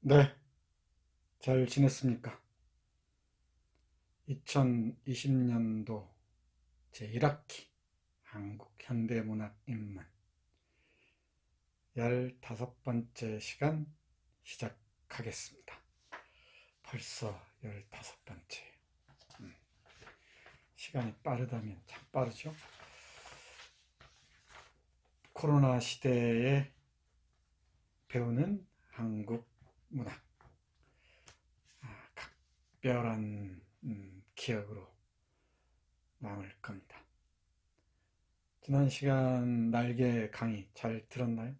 네, 잘 지냈습니까? 2020년도 제1학기 한국 현대문학 입문 15번째 시간 시작하겠습니다. 벌써 15번째. 시간이 빠르다면 참 빠르죠? 코로나 시대에 배우는 한국 문학. 각별한 기억으로 남을 겁니다. 지난 시간 날개 강의 잘 들었나요?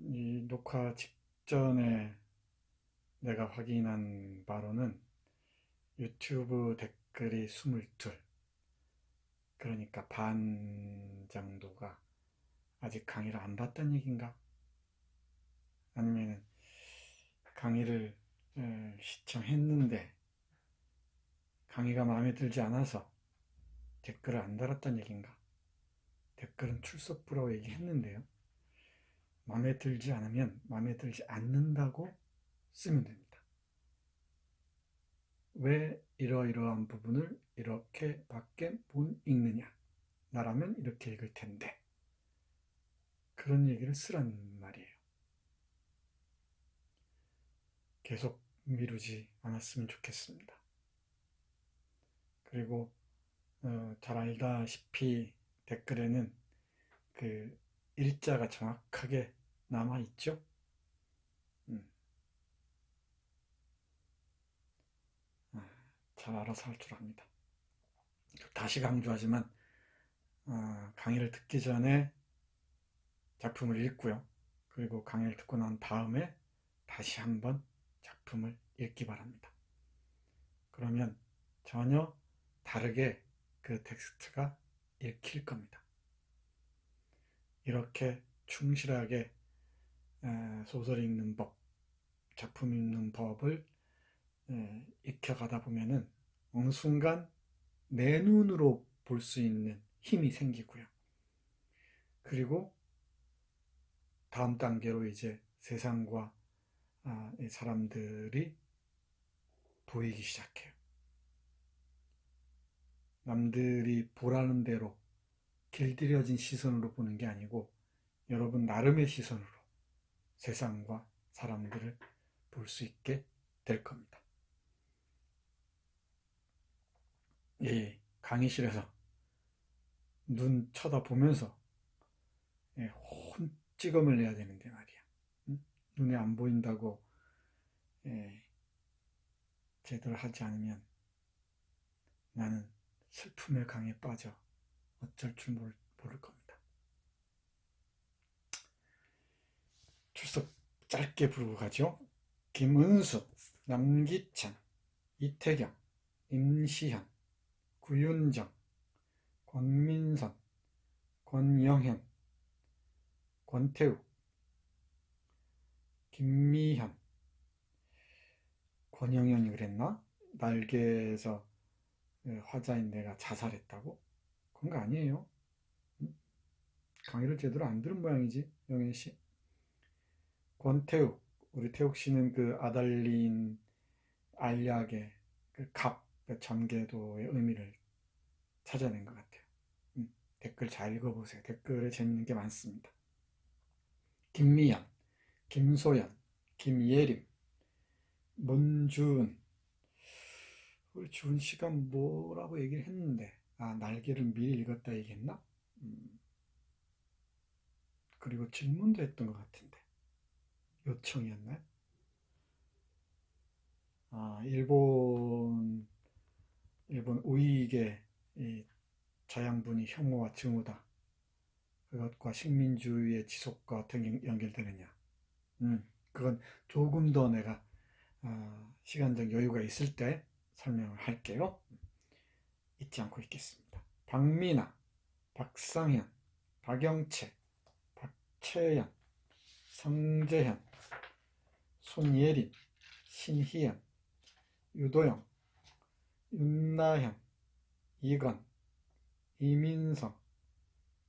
이 녹화 직전에 내가 확인한 바로는 유튜브 댓글이 22, 그러니까 반 정도가 아직 강의를 안 봤다는 얘기인가? 아니면 강의를 시청했는데 강의가 마음에 들지 않아서 댓글을 안 달았다는 얘기인가? 댓글은 출석부라고 얘기했는데요. 마음에 들지 않으면 마음에 들지 않는다고 쓰면 됩니다. 왜 이러이러한 부분을 이렇게밖에 못 읽느냐? 나라면 이렇게 읽을 텐데. 그런 얘기를 쓰란 말이에요. 계속 미루지 않았으면 좋겠습니다. 그리고 잘 알다시피 댓글에는 그 일자가 정확하게 남아있죠. 잘 알아서 할 줄 압니다. 다시 강조하지만 강의를 듣기 전에 작품을 읽고요. 그리고 강의를 듣고 난 다음에 다시 한번 작품을 읽기 바랍니다. 그러면 전혀 다르게 그 텍스트가 읽힐 겁니다. 이렇게 충실하게 소설 읽는 법, 작품 읽는 법을 익혀가다 보면은 어느 순간 내 눈으로 볼 수 있는 힘이 생기고요. 그리고 다음 단계로 이제 세상과 사람들이 보이기 시작해요. 남들이 보라는 대로 길들여진 시선으로 보는 게 아니고 여러분 나름의 시선으로 세상과 사람들을 볼 수 있게 될 겁니다. 예, 강의실에서 눈 쳐다보면서 혼찌검을 내야 되는데 말이야. 눈에 안 보인다고 제대로 하지 않으면 나는 슬픔의 강에 빠져 어쩔 줄 모를 겁니다. 출석 짧게 부르고 가죠. 김은수, 남기찬, 이태경, 임시현, 구윤정, 권민선, 권영현, 권태욱, 김미현, 권영현이 그랬나? 날개에서 화자인 내가 자살했다고? 그런 거 아니에요. 강의를 제대로 안 들은 모양이지, 영현씨. 권태욱, 우리 태욱씨는 그 아달린 알약의 그 갑, 그 전개도의 의미를 찾아낸 것 같아요. 댓글 잘 읽어보세요. 댓글에 재밌는 게 많습니다. 김미연, 김소연, 김예림, 문주은. 우리 주은 씨가 뭐라고 얘기를 했는데, 날개를 미리 읽었다 얘기했나? 그리고 질문도 했던 것 같은데, 요청이었나요? 일본 우익의 이 자양분이 혐오와 증오다. 그것과 식민주의의 지속과 어떻게 연결되느냐. 그건 조금 더 내가 시간적 여유가 있을 때 설명을 할게요. 잊지 않고 있겠습니다. 박미나, 박상현, 박영채, 박채연, 성재현, 손예린, 신희연, 유도영, 윤나현, 이건, 이민성,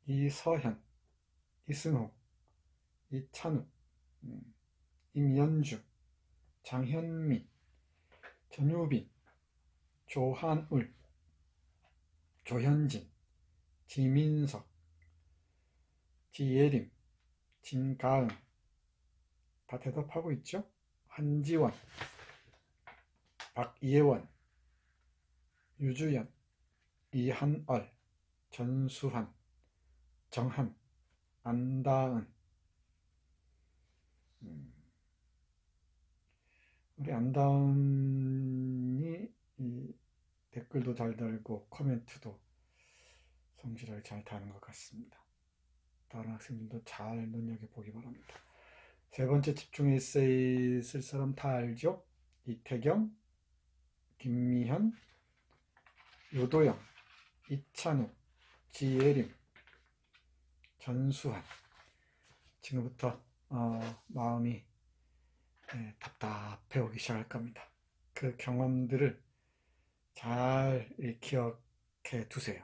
이서현, 이승호, 이찬우, 임연주, 장현민, 전유빈, 조한울, 조현진, 지민석, 지예림, 진가은, 다 대답하고 있죠? 한지원, 박예원, 유주연, 이한얼, 전수환, 정한, 안다은. 우리 안다은이 이 댓글도 잘 달고 코멘트도 성실하게 잘 다는 것 같습니다. 다른 학생들도 잘 눈여겨보기 바랍니다. 세 번째 집중 에세이 쓸 사람 다 알죠? 이태경, 김미현, 유도영, 이찬우, 지예림, 전수환. 지금부터 마음이 답답해 오기 시작할 겁니다. 그 경험들을 잘 기억해 두세요.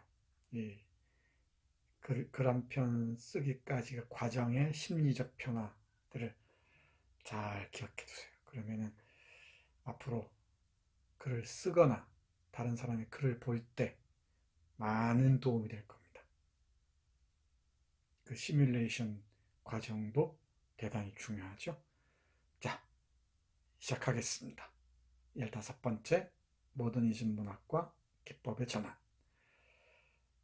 글 한 편 쓰기까지 과정의 심리적 변화들을 잘 기억해 두세요. 그러면은 앞으로 글을 쓰거나 다른 사람의 글을 볼 때 많은 도움이 될 겁니다. 그 시뮬레이션 과정도 대단히 중요하죠. 자, 시작하겠습니다. 15번째 모더니즘 문학과 기법의 전환.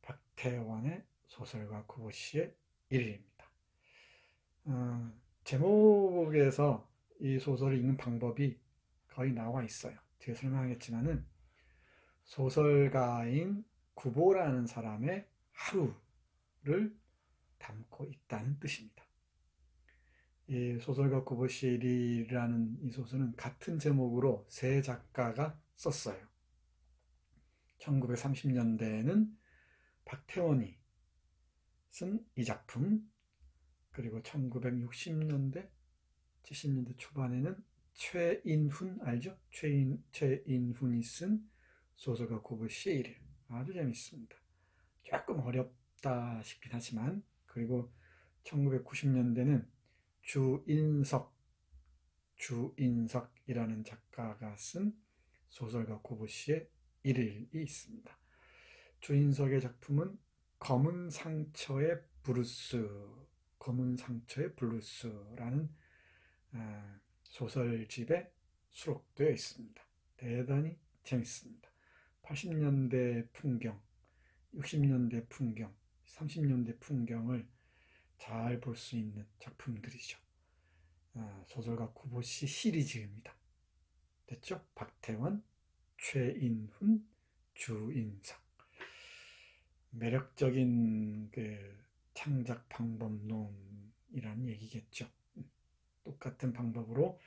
박태원의 소설가 구보씨의 1일입니다. 제목에서 이 소설을 읽는 방법이 거의 나와 있어요. 뒤에 설명하겠지만은 소설가인 구보라는 사람의 하루를 담고 있다는 뜻입니다. 이 소설가 구보실이라는 이 소설은 같은 제목으로 세 작가가 썼어요. 1930년대에는 박태원이 쓴 이 작품, 그리고 1960년대, 70년대 초반에는 최인훈 알죠? 최인훈이 쓴 소설가 구보시의 1일. 아주 재밌습니다. 조금 어렵다 싶긴 하지만, 그리고 1990년대는 주인석이라는 작가가 쓴 소설가 구보시의 1일이 있습니다. 주인석의 작품은 검은 상처의 블루스라는 소설집에 수록되어 있습니다. 대단히 재밌습니다. 80년대 풍경, 60년대 풍경, 30년대 풍경을 잘 볼 수 있는 작품들이죠. 소설가 구보시 시리즈입니다. 됐죠? 박태원, 최인훈, 주인석. 매력적인 그 창작 방법론이라는 얘기겠죠. 똑같은 방법으로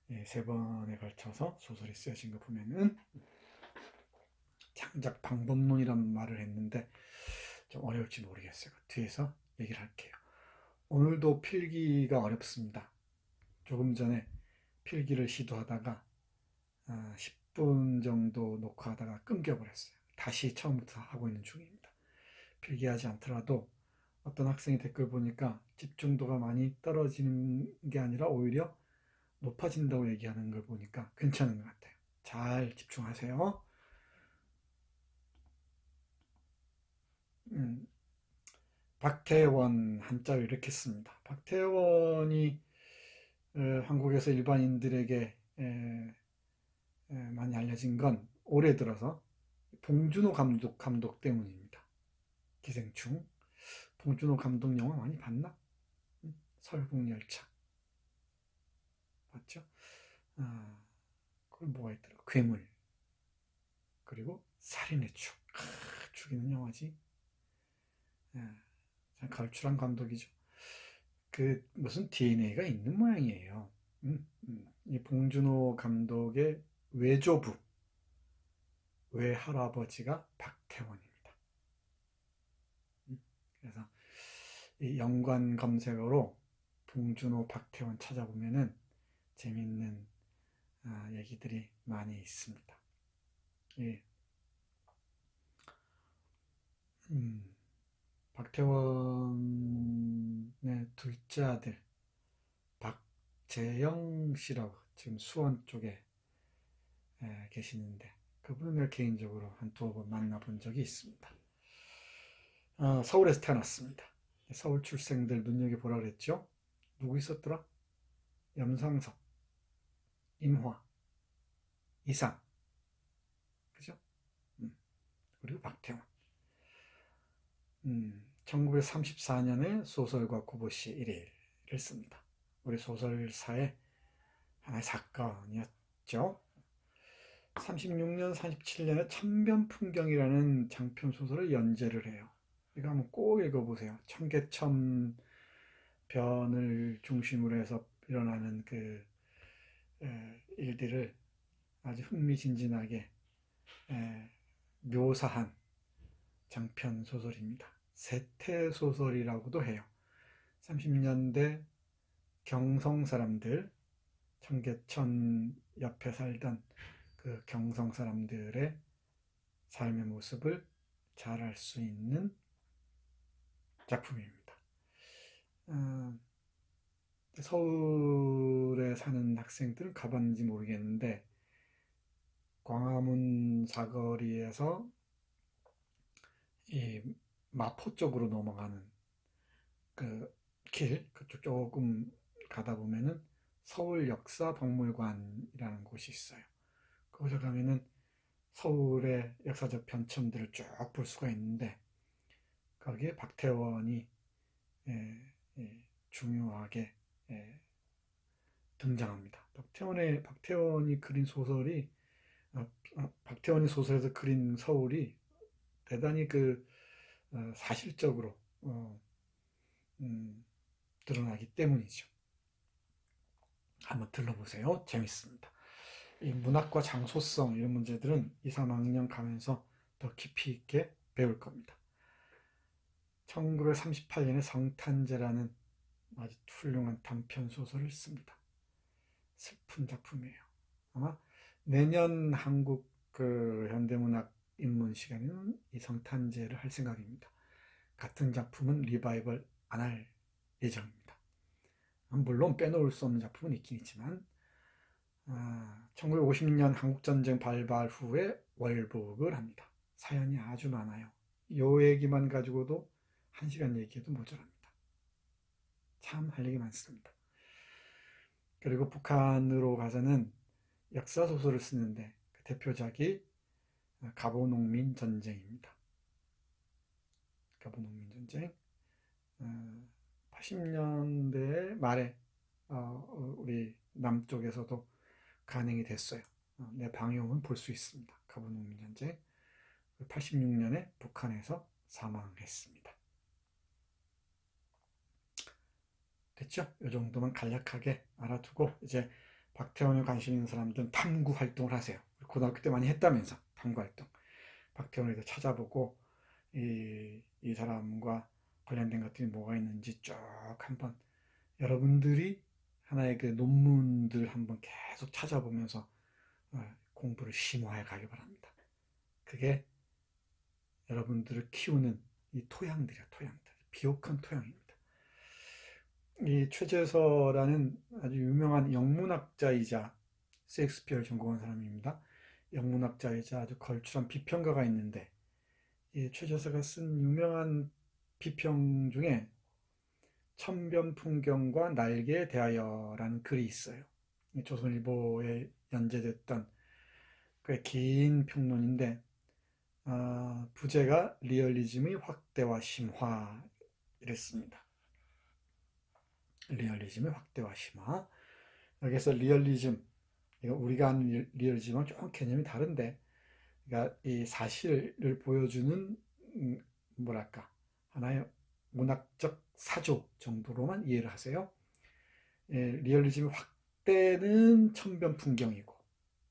3번에 걸쳐서 소설이 쓰여진 거 보면은 창작 방법론이란 말을 했는데 좀 어려울지 모르겠어요. 뒤에서 얘기를 할게요. 오늘도 필기가 어렵습니다. 조금 전에 필기를 시도하다가 10분 정도 녹화하다가 끊겨버렸어요. 다시 처음부터 하고 있는 중입니다. 필기하지 않더라도 어떤 학생이 댓글 보니까 집중도가 많이 떨어지는 게 아니라 오히려 높아진다고 얘기하는 걸 보니까 괜찮은 것 같아요. 잘 집중하세요. 박태원 한자로 이렇게 씁니다. 박태원이 한국에서 일반인들에게 많이 알려진 건 올해 들어서 봉준호 감독 때문입니다. 기생충. 봉준호 감독 영화 많이 봤나? 설국열차 봤죠? 그리고 뭐가 있더라? 괴물. 그리고 살인의 축. 죽이는 영화지. 참 걸출한 감독이죠. 그 무슨 DNA가 있는 모양이에요. 이 봉준호 감독의 외조부, 외할아버지가 박태원입니다. 그래서 이 연관 검색어로 봉준호, 박태원 찾아보면은 재밌는 얘기들이 많이 있습니다. 예. 박태원의 둘째 아들 박재영 씨라고 지금 수원 쪽에 계시는데 그분을 개인적으로 한 두어 번 만나본 적이 있습니다. 서울에서 태어났습니다. 서울 출생들 눈여겨보라 그랬죠? 누구 있었더라? 염상섭, 임화, 이상, 그죠? 그리고 박태원. 1934년에 소설가 구보시 1위를 씁니다. 우리 소설사의 하나의 사건이었죠. 36년, 37년에 천변풍경이라는 장편 소설을 연재를 해요. 이거 한번 꼭 읽어보세요. 청계천 변을 중심으로 해서 일어나는 그 일들을 아주 흥미진진하게 묘사한 장편 소설입니다. 세태 소설이라고도 해요. 30년대 경성 사람들, 청계천 옆에 살던 그 경성 사람들의 삶의 모습을 잘 알 수 있는 작품입니다. 서울에 사는 학생들은 가봤는지 모르겠는데 광화문 사거리에서 이 마포 쪽으로 넘어가는 그 길, 그쪽 조금 가다 보면은 서울역사박물관이라는 곳이 있어요. 거기서 가면은 서울의 역사적 변천들을 쭉 볼 수가 있는데 거기에 박태원이 중요하게 등장합니다. 박태원이 그린 소설이 박태원이 소설에서 그린 서울이 대단히 사실적으로 드러나기 때문이죠. 한번 들러보세요. 재밌습니다. 이 문학과 장소성 이런 문제들은 2, 3학년 가면서 더 깊이 있게 배울 겁니다. 1938년에 성탄제라는 아주 훌륭한 단편 소설을 씁니다. 슬픈 작품이에요. 아마 내년 한국 현대문학 입문 시간에는 이 성탄제를 할 생각입니다. 같은 작품은 리바이벌 안 할 예정입니다. 물론 빼놓을 수 없는 작품은 있긴 있지만 1950년 한국전쟁 발발 후에 월북을 합니다. 사연이 아주 많아요. 요 얘기만 가지고도 1시간 얘기해도 모자랍니다. 참 할 얘기 많습니다. 그리고 북한으로 가서는 역사소설을 쓰는데 그 대표작이 갑오농민 전쟁입니다. 갑오농민 전쟁 80년대 말에 우리 남쪽에서도 간행이 됐어요. 내 방영은 볼 수 있습니다. 갑오농민 전쟁 86년에 북한에서 사망했습니다. 됐죠? 이 정도만 간략하게 알아두고 이제 박태원에 관심 있는 사람들은 탐구 활동을 하세요. 고등학교 때 많이 했다면서 탐구 활동. 박태원을 찾아보고 이 사람과 관련된 것들이 뭐가 있는지 쭉 한번 여러분들이 하나의 그 논문들 한번 계속 찾아보면서 공부를 심화해 가기 바랍니다. 그게 여러분들을 키우는 이 토양들이야, 토양들. 비옥한 토양입니다. 이 최재서라는 아주 유명한 영문학자이자 셰익스피어를 전공한 사람입니다. 영문학자이자 아주 걸출한 비평가가 있는데 이 최재서가 쓴 유명한 비평 중에 천변풍경과 날개에 대하여라는 글이 있어요. 조선일보에 연재됐던 긴 평론인데 부제가 리얼리즘의 확대와 심화 이랬습니다. 리얼리즘의 확대와 심화. 여기서 리얼리즘, 우리가 아는 리얼리즘은 조금 개념이 다른데, 그러니까 이 사실을 보여주는 뭐랄까 하나의 문학적 사조 정도로만 이해를 하세요. 리얼리즘의 확대는 천변풍경이고,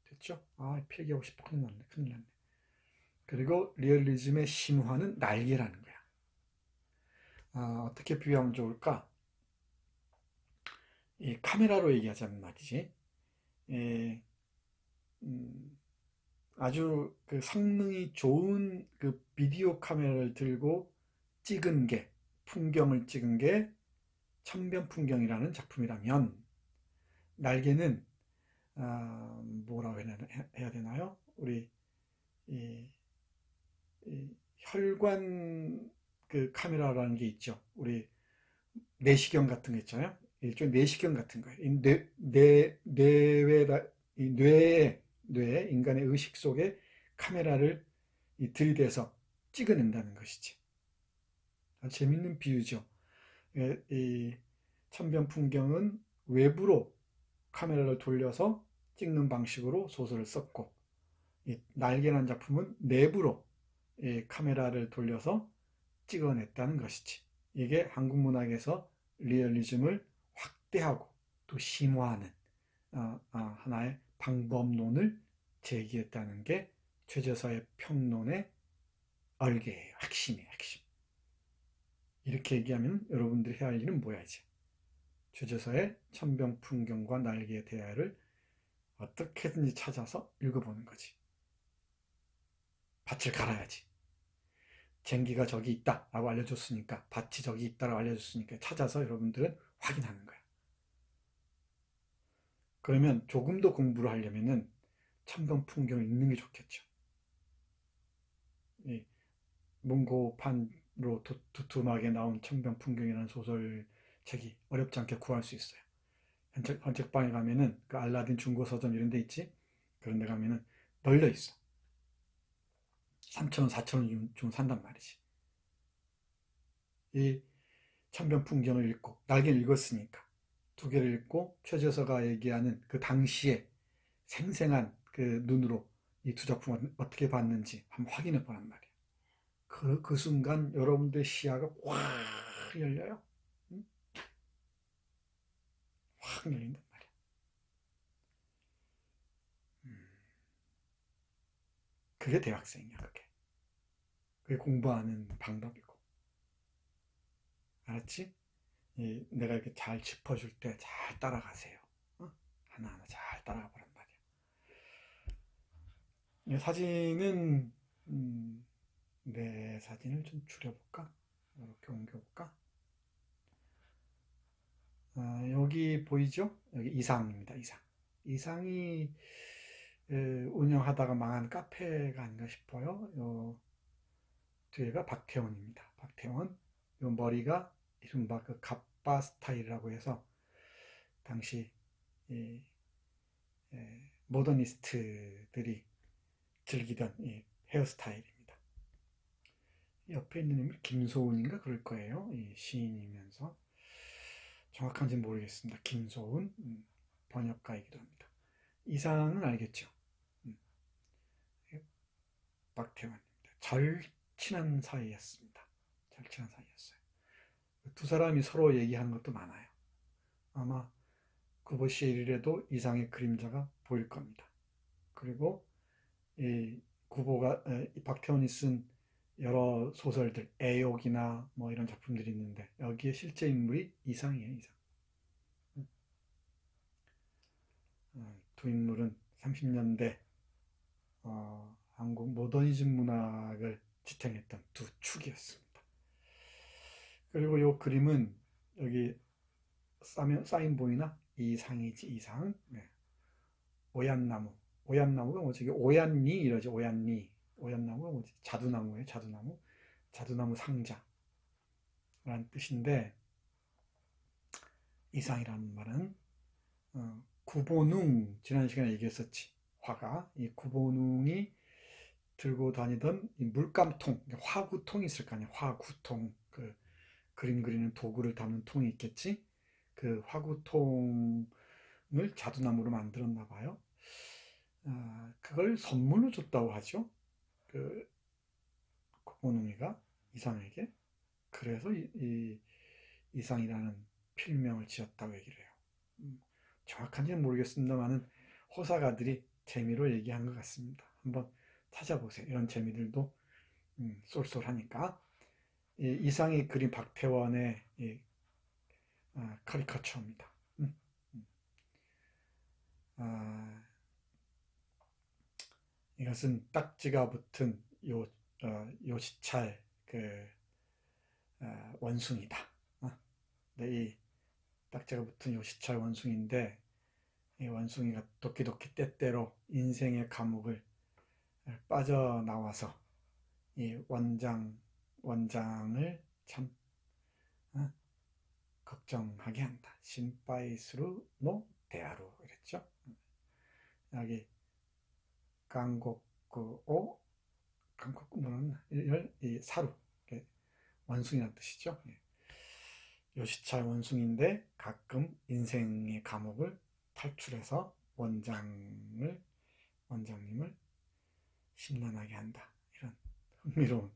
됐죠? 필기하고 싶어 큰일 났네. 그리고 리얼리즘의 심화는 날개라는 거야. 어떻게 비유하면 좋을까? 이 카메라로 얘기하자면 말이지. 아주 그 성능이 좋은 그 비디오 카메라를 들고 찍은 게, 풍경을 찍은 게 천변풍경이라는 작품이라면 날개는 뭐라고 해야 되나요? 우리 이, 이 혈관 그 카메라라는 게 있죠. 우리 내시경 같은 거 있잖아요. 일종의 내시경 같은 거예요. 이 뇌에 인간의 의식 속에 카메라를 들이대서 찍어낸다는 것이지. 아주 재밌는 비유죠. 이 천변 풍경은 외부로 카메라를 돌려서 찍는 방식으로 소설을 썼고, 이 날개란 작품은 내부로 카메라를 돌려서 찍어냈다는 것이지. 이게 한국 문학에서 리얼리즘을 확대하고 또 심화하는 하나의 방법론을 제기했다는 게 최저서의 평론의 얼개예요. 핵심이에요. 핵심. 이렇게 얘기하면 여러분들이 해야 할 일은 뭐야 이제. 최저서의 천변풍경과 날개의 대화를 어떻게든지 찾아서 읽어보는 거지. 밭을 갈아야지. 쟁기가 저기 있다 라고 알려줬으니까, 밭이 저기 있다라고 알려줬으니까 찾아서 여러분들은 확인하는 거야. 그러면 조금 더 공부를 하려면은 천변풍경을 읽는 게 좋겠죠. 이 문고판으로 두툼하게 나온 천변풍경이라는 소설책이 어렵지 않게 구할 수 있어요. 헌책방에 가면은 그 알라딘 중고서점 이런 데 있지? 그런 데 가면은 널려 있어. 3,000원, 4,000원 주면 산단 말이지. 이 천변풍경을 읽고, 날개를 읽었으니까 두 개를 읽고 최저서가 얘기하는 그 당시에 생생한 그 눈으로 이 두 작품을 어떻게 봤는지 한번 확인해 보란 말이에요. 그 순간 여러분들의 시야가 확 열려요. 응? 확 열린단 말이에요. 그게 대학생이야, 그게. 그게 공부하는 방법이고. 알았지? 내가 이렇게 잘 짚어줄 때 잘 따라가세요. 어? 하나하나 잘 따라가 보란 말이에요. 이 사진은, 내 사진을 좀 줄여볼까? 이렇게 옮겨볼까? 여기 보이죠? 여기 이상입니다. 이상. 이상이 운영하다가 망한 카페가 아닌가 싶어요. 요 뒤에가 박태원입니다. 박태원. 요 머리가 이른바 그 갑바 스타일이라고 해서 당시 이, 모더니스트들이 즐기던 이 헤어스타일입니다. 옆에 있는 인물 김소은인가 그럴 거예요. 이 시인이면서 정확한지는 모르겠습니다. 김소은 번역가이기도 합니다. 이상은 알겠죠. 음, 박태환입니다. 절친한 사이였습니다. 절친한 사이였어요. 두 사람이 서로 얘기하는 것도 많아요. 아마 구보시일에도 이상의 그림자가 보일 겁니다. 그리고 이 박태원이 쓴 여러 소설들, 애욕이나 뭐 이런 작품들이 있는데 여기에 실제 인물이 이상이에요. 이상. 두 인물은 30년대 한국 모더니즘 문학을 지탱했던 두 축이었습니다. 그리고 이 그림은 여기 사인 보이나? 이상이지, 이상. 네. 오얏나무. 오얏나무가 뭐지? 오얏니 이러죠. 오얏니. 오얏나무가 뭐지? 자두나무예요. 자두나무. 자두나무 상자라는 뜻인데, 이상이라는 말은 구본웅, 지난 시간에 얘기했었지. 화가. 이 구본웅이 들고 다니던 이 물감통, 화구통이 있을 거 아니야. 화구통. 그 그림 그리는 도구를 담는 통이 있겠지. 그 화구통을 자두나무로 만들었나 봐요. 그걸 선물로 줬다고 하죠. 그 구본웅이가 이상에게. 그래서 이상이라는 필명을 지었다고 얘기를 해요. 정확한지는 모르겠습니다만은 호사가들이 재미로 얘기한 것 같습니다. 한번 찾아보세요. 이런 재미들도 쏠쏠하니까. 이상이 그린 박태원의 카리커처입니다. 이것은 딱지가 붙은 요시찰 그 원숭이다. 이 딱지가 붙은 요시찰 원숭이인데 이 원숭이가 도끼도끼 때때로 인생의 감옥을 빠져나와서 이 원장을 참 어, 걱정하게 한다. 신바이스루 노 대하루 이랬죠. 여기 강곡구오 강곡구는 이 사루 원숭이라는 뜻이죠. 요시찰 원숭이인데 가끔 인생의 감옥을 탈출해서 원장님을 심란하게 한다. 이런 흥미로운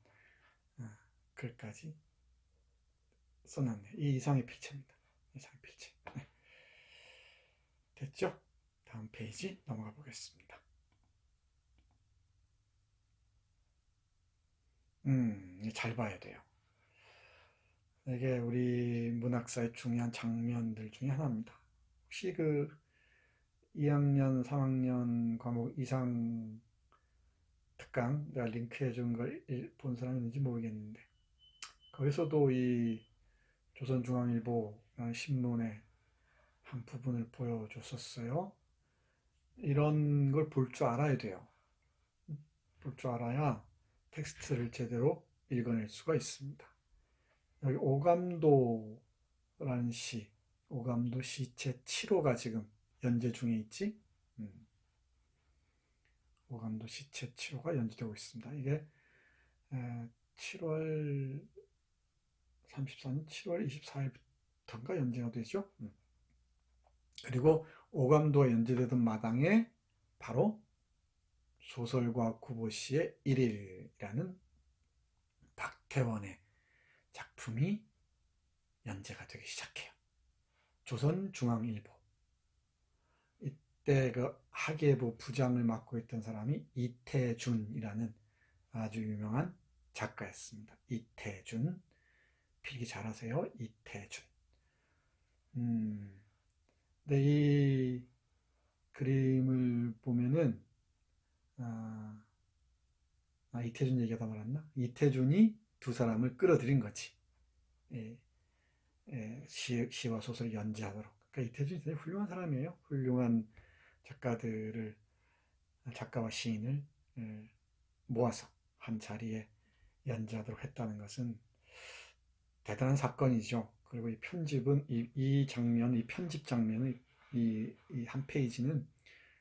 글까지 써놨네요. 이 이상의 필체입니다. 이상의 필체. 네. 됐죠? 다음 페이지 넘어가 보겠습니다. 잘 봐야 돼요. 이게 우리 문학사의 중요한 장면들 중에 하나입니다. 혹시 그 2학년, 3학년 과목 이상 특강 내가 링크해 준 걸 본 사람이 있는지 모르겠는데 거기서도 이 조선중앙일보라는 신문의 한 부분을 보여줬었어요. 이런 걸 볼 줄 알아야 돼요. 볼 줄 알아야 텍스트를 제대로 읽어낼 수가 있습니다. 여기 오감도라는 오감도 시체 7호가 지금 연재 중에 있지? 오감도 시체 7호가 연재되고 있습니다. 이게 7월 34년 7월 24일부터인가 연재가 되죠. 그리고 오감도가 연재되던 마당에 바로 소설가 구보시의 1일이라는 박태원의 작품이 연재가 되기 시작해요. 조선중앙일보. 이때 그 학예부 부장을 맡고 있던 사람이 이태준이라는 아주 유명한 작가였습니다. 이태준. 필기 잘하세요. 이태준. 근데 이 그림을 보면은 이태준 얘기하다 말았나? 이태준이 두 사람을 끌어들인 거지. 시와 소설을 연재하도록. 그러니까 이태준이 되게 훌륭한 사람이에요. 훌륭한 작가와 시인을 모아서 한 자리에 연재하도록 했다는 것은 대단한 사건이죠. 그리고 이 편집은 이 편집 장면의 이 한 페이지는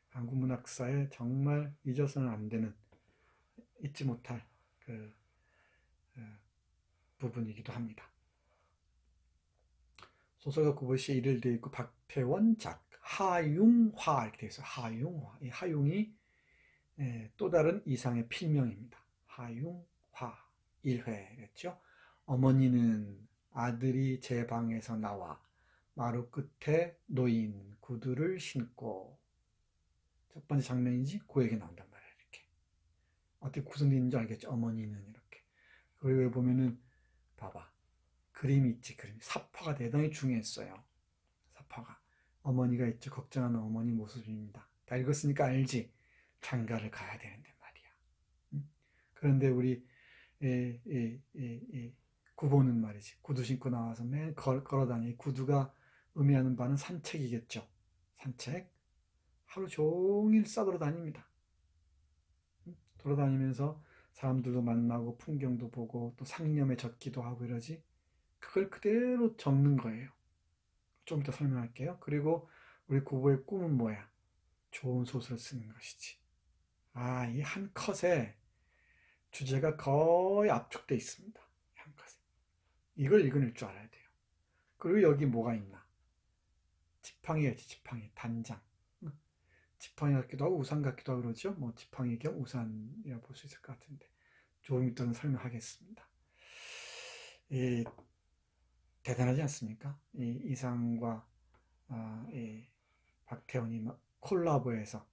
한국 문학사에 정말 잊어서는 안 되는, 잊지 못할 그 부분이기도 합니다. 소설가 구보시의 일을 되어 있고 박태원 작, 하융화 이렇게 되어 있어요. 하융화. 이 하융이 또 다른 이상의 필명입니다. 하융화 1회였죠. 어머니는 아들이 제 방에서 나와 마루 끝에 놓인 구두를 신고, 첫 번째 장면이지 그 얘기 나온단 말이에요. 이렇게 어떻게 구성되어 있는지 알겠죠. 어머니는 이렇게. 그리고 보면은 봐봐, 그림이 있지. 그림 사파가 대단히 중요했어요. 사파가 어머니가 있죠. 걱정하는 어머니 모습입니다. 다 읽었으니까 알지. 장가를 가야 되는데 말이야. 그런데 우리 구보는 말이지, 구두 신고 나와서 매일 걸어다니. 구두가 의미하는 바는 산책이겠죠. 산책. 하루 종일 싸돌아다닙니다. 돌아다니면서 사람들도 만나고 풍경도 보고 또 상념에 젖기도 하고 이러지. 그걸 그대로 적는 거예요. 좀 이따 설명할게요. 그리고 우리 구보의 꿈은 뭐야? 좋은 소설을 쓰는 것이지. 이 한 컷에 주제가 거의 압축돼 있습니다. 한 컷에. 이걸 읽어낼 줄 알아야 돼요. 그리고 여기 뭐가 있나? 지팡이가 있지. 지팡이. 단장. 지팡이 같기도 하고 우산 같기도 하고 그러죠. 뭐 지팡이 겸 우산이라 볼 수 있을 것 같은데 조금 이따는 설명하겠습니다. 대단하지 않습니까? 이 이상과 이 박태원이 콜라보해서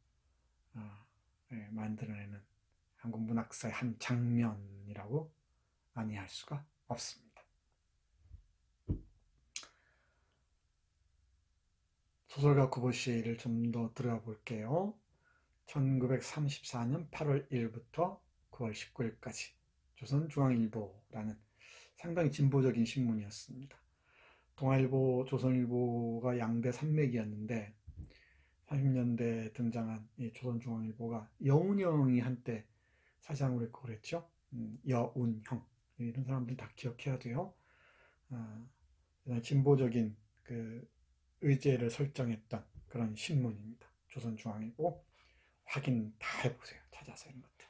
만들어내는 한국 문학사의 한 장면이라고 아니할 수가 없습니다. 소설가 구보시의 일을 좀 더 들어가 볼게요. 1934년 8월 1일부터 9월 19일까지 조선중앙일보라는 상당히 진보적인 신문이었습니다. 동아일보, 조선일보가 양대 산맥이었는데 30년대에 등장한 이 조선중앙일보가 여운형이 한때 사장으로 했고 그랬죠. 여운형 이런 사람들 다 기억해야 돼요. 아, 진보적인 그 의제를 설정했던 그런 신문입니다. 조선중앙일보 확인 다 해보세요. 찾아서 이런 것들.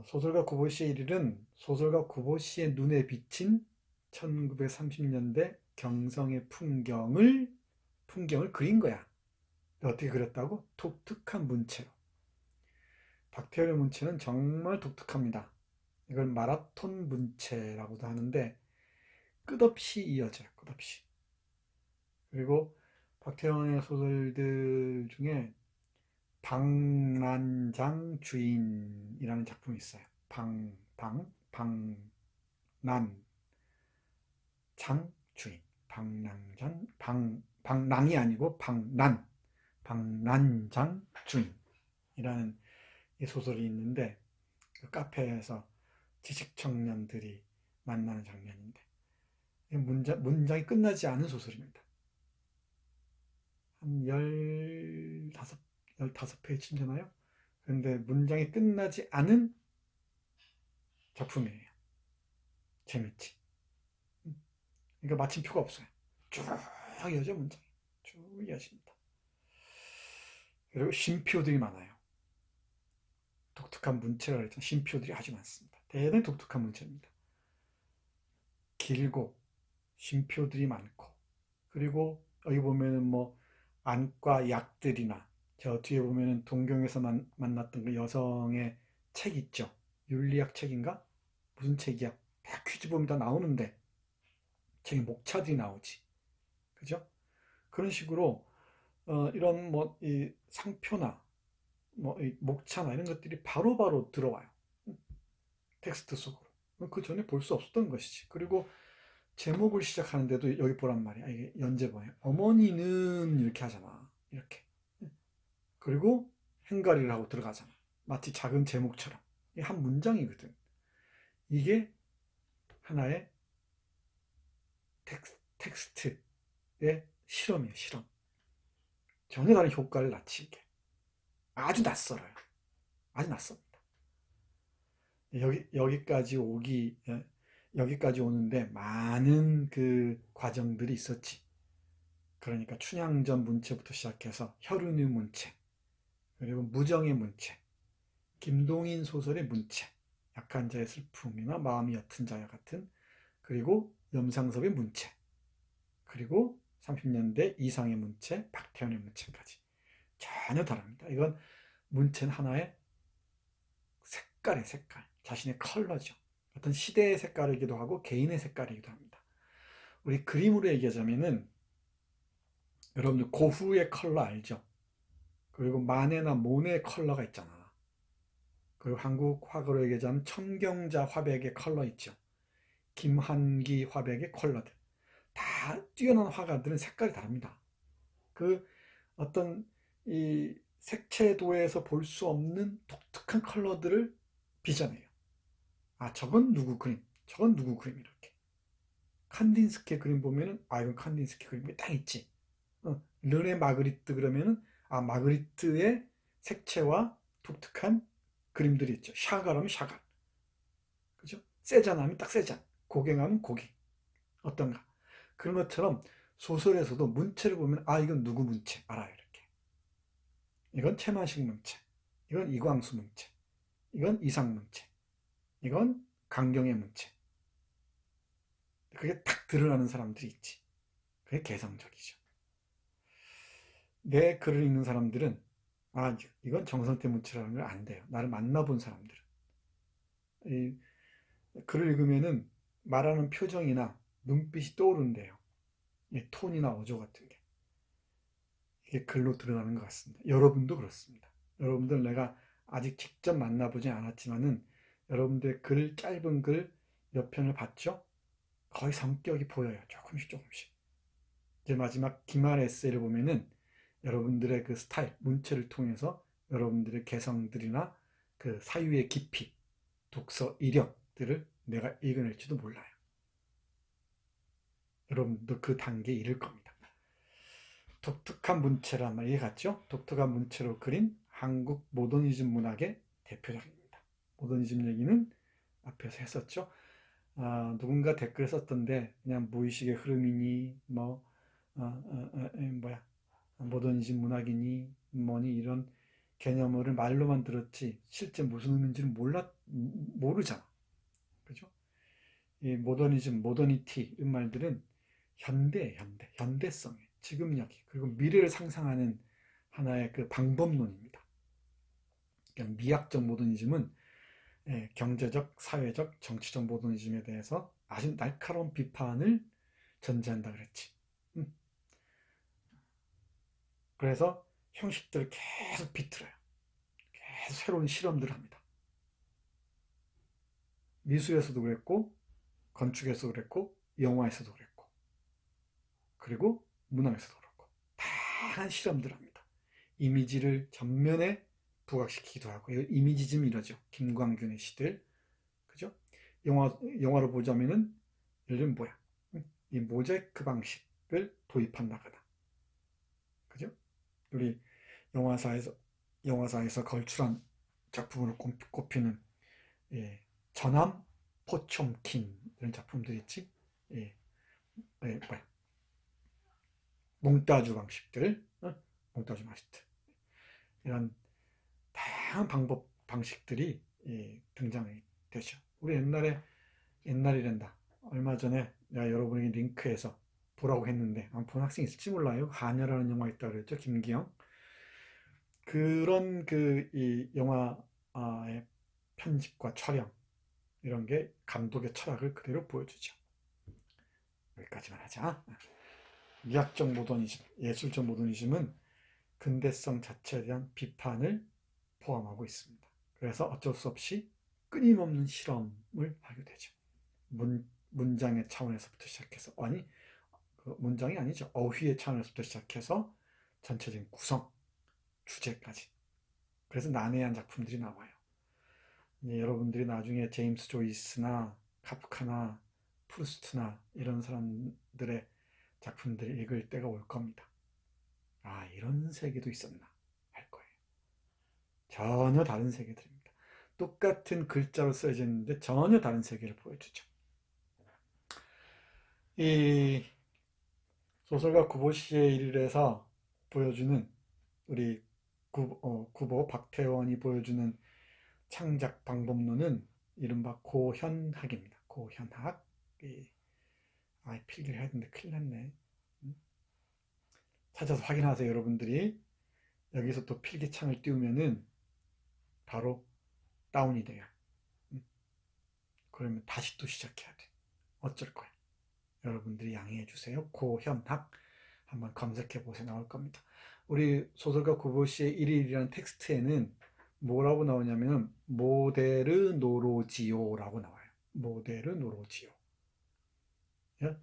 소설가 구보시의 일일은 소설가 구보시의 눈에 비친 1930년대 경성의 풍경을 그린 거야. 어떻게 그렸다고? 독특한 문체로. 박태열의 문체는 정말 독특합니다. 이걸 마라톤 문체라고도 하는데 끝없이 이어져요. 끝없이. 그리고 박태원의 소설들 중에 방난장 주인이라는 작품이 있어요. 방난장 주인. 방난이 아니고 방난장 주인이라는 이 소설이 있는데 그 카페에서 지식 청년들이 만나는 장면인데 문장이 끝나지 않은 소설입니다. 한 15페이지 되나요? 그런데 문장이 끝나지 않은 작품이에요. 재밌지? 그러니까 마침표가 없어요. 쭉 이어져 문장이. 쭉 이어집니다. 그리고 쉼표들이 많아요. 독특한 문체가 그랬잖아요. 쉼표들이 아주 많습니다. 대단히 독특한 문체입니다. 길고 쉼표들이 많고 그리고 여기 보면은 뭐 안과 약들이나 저 뒤에 보면은 동경에서 만났던 그 여성의 책 있죠. 윤리학 책인가? 무슨 책이야? 다 퀴즈 보면 다 나오는데 책에 목차들이 나오지. 그죠? 그런 식으로 이런 뭐 이 상표나 뭐 이 목차나 이런 것들이 바로바로 들어와요. 텍스트 속으로. 그 전에 볼 수 없었던 것이지. 그리고 제목을 시작하는데도 여기 보란 말이야. 이게 연재본에 어머니는 이렇게 하잖아. 이렇게. 그리고 행가리를 하고 들어가잖아. 마치 작은 제목처럼. 이게 한 문장이거든. 이게 하나의 텍스트의 실험이에요. 실험. 전혀 다른 효과를 낳치게. 아주 낯설어요. 아주 낯섭니다. 여기까지 오는데 많은 그 과정들이 있었지. 그러니까 춘향전 문체부터 시작해서 혈흔의 문체, 그리고 무정의 문체, 김동인 소설의 문체, 약한 자의 슬픔이나 마음이 옅은 자와 같은, 그리고 염상섭의 문체, 그리고 30년대 이상의 문체, 박태원의 문체까지 전혀 다릅니다. 이건 문체는 하나의 색깔의 색깔, 자신의 컬러죠. 어떤 시대의 색깔이기도 하고 개인의 색깔이기도 합니다. 우리 그림으로 얘기하자면은 여러분들 고흐의 컬러 알죠? 그리고 마네나 모네의 컬러가 있잖아. 그리고 한국 화가로 얘기하자면 천경자 화백의 컬러 있죠. 김한기 화백의 컬러들. 다 뛰어난 화가들은 색깔이 다릅니다. 그 어떤 이 색채도에서 볼 수 없는 독특한 컬러들을 빚어내요. 저건 누구 그림, 저건 누구 그림 이렇게. 칸딘스키의 그림 보면은 이건 칸딘스키 그림이 딱 있지. 르네 마그리트 그러면은 마그리트의 색채와 독특한 그림들이 있죠. 샤가라면 샤가. 그죠? 세잔 하면 딱 세잔. 고갱하면 고갱. 어떤가? 그런 것처럼 소설에서도 문체를 보면 이건 누구 문체 알아요. 이렇게. 이건 최만식 문체. 이건 이광수 문체. 이건 이상 문체. 이건 강경의 문체. 그게 딱 드러나는 사람들이 있지. 그게 개성적이죠. 내 글을 읽는 사람들은 이건 정성태 문체라는 걸 안 돼요. 나를 만나본 사람들은. 이 글을 읽으면은 말하는 표정이나 눈빛이 떠오른대요. 이 톤이나 어조 같은 게. 이게 글로 드러나는 것 같습니다. 여러분도 그렇습니다. 여러분들 내가 아직 직접 만나보지 않았지만은 여러분들의 짧은 글 몇 편을 봤죠? 거의 성격이 보여요. 조금씩. 이제 마지막 기말 에세이를 보면은 여러분들의 그 스타일, 문체를 통해서 여러분들의 개성들이나 그 사유의 깊이, 독서 이력들을 내가 읽어낼지도 몰라요. 여러분도 그 단계에 이를 겁니다. 독특한 문체란 말 이해갔죠? 독특한 문체로 그린 한국 모더니즘 문학의 대표작입니다. 모더니즘 얘기는 앞에서 했었죠. 누군가 댓글 썼던데 그냥 무의식의 흐름이니 뭐 뭐야 모더니즘 문학이니 뭐니 이런 개념을 말로만 들었지 실제 무슨 의미인지는 모르잖아. 그죠? 이 모더니즘, 모더니티 이런 말들은 현대성에 지금 여기 그리고 미래를 상상하는 하나의 그 방법론입니다. 그러니까 미학적 모더니즘은 경제적, 사회적, 정치적 모더니즘에 대해서 아주 날카로운 비판을 전제한다 그랬지. 그래서 형식들을 계속 비틀어요. 계속 새로운 실험들을 합니다. 미술에서도 그랬고, 건축에서도 그랬고, 영화에서도 그랬고, 그리고 문학에서도 그렇고, 다양한 실험들을 합니다. 이미지를 전면에 부각시키기도 하고, 이미지즘 이러죠. 김광균의 시들, 그죠? 영화로 보자면은, 예를 들면 뭐야? 이 모자이크 방식을 도입한다거나, 그죠? 우리 영화사에서, 영화사에서 걸출한 작품으로 꼽히는, 예, 전함, 포촘킨, 이런 작품들 있지? 예, 뭐야? 몽따주 방식들, 몽따주 방식들. 이런 다양한 방식들이 등장이 되죠. 우리 옛날이란다. 얼마 전에 내가 여러분에게 링크해서 보라고 했는데, 안 본 학생 있을지 몰라요. 하녀라는 영화 있다 그랬죠. 김기영. 그런 이 영화의 편집과 촬영, 이런 게 감독의 철학을 그대로 보여주죠. 여기까지만 하자. 미학적 모더니즘, 예술적 모더니즘은 근대성 자체에 대한 비판을 포함하고 있습니다. 그래서 어쩔 수 없이 끊임없는 실험을 하게 되죠. 문장의 차원에서부터 시작해서, 문장이 아니죠. 어휘의 차원에서부터 시작해서 전체적인 구성, 주제까지. 그래서 난해한 작품들이 나와요. 여러분들이 나중에 제임스 조이스나 카프카나 프루스트나 이런 사람들의 작품들을 읽을 때가 올 겁니다. 이런 세계도 있었나 할 거예요. 전혀 다른 세계들입니다. 똑같은 글자로 써져 있는데 전혀 다른 세계를 보여주죠. 이 소설가 구보시의 일에서 보여주는 우리 구보 박태원이 보여주는 창작 방법론은 이른바 고현학입니다. 고현학. 필기를 해야 되는데 큰일 났네. 찾아서 확인하세요, 여러분들이. 여기서 또 필기창을 띄우면은 바로 다운이 돼요. 그러면 다시 또 시작해야 돼. 어쩔 거야. 여러분들이 양해해 주세요. 고현학 한번 검색해 보세요. 나올 겁니다. 우리 소설가 구보시의 일일이라는 텍스트에는 뭐라고 나오냐면 모데르 노로지오라고 나와요. 모데르 노로지오. 예?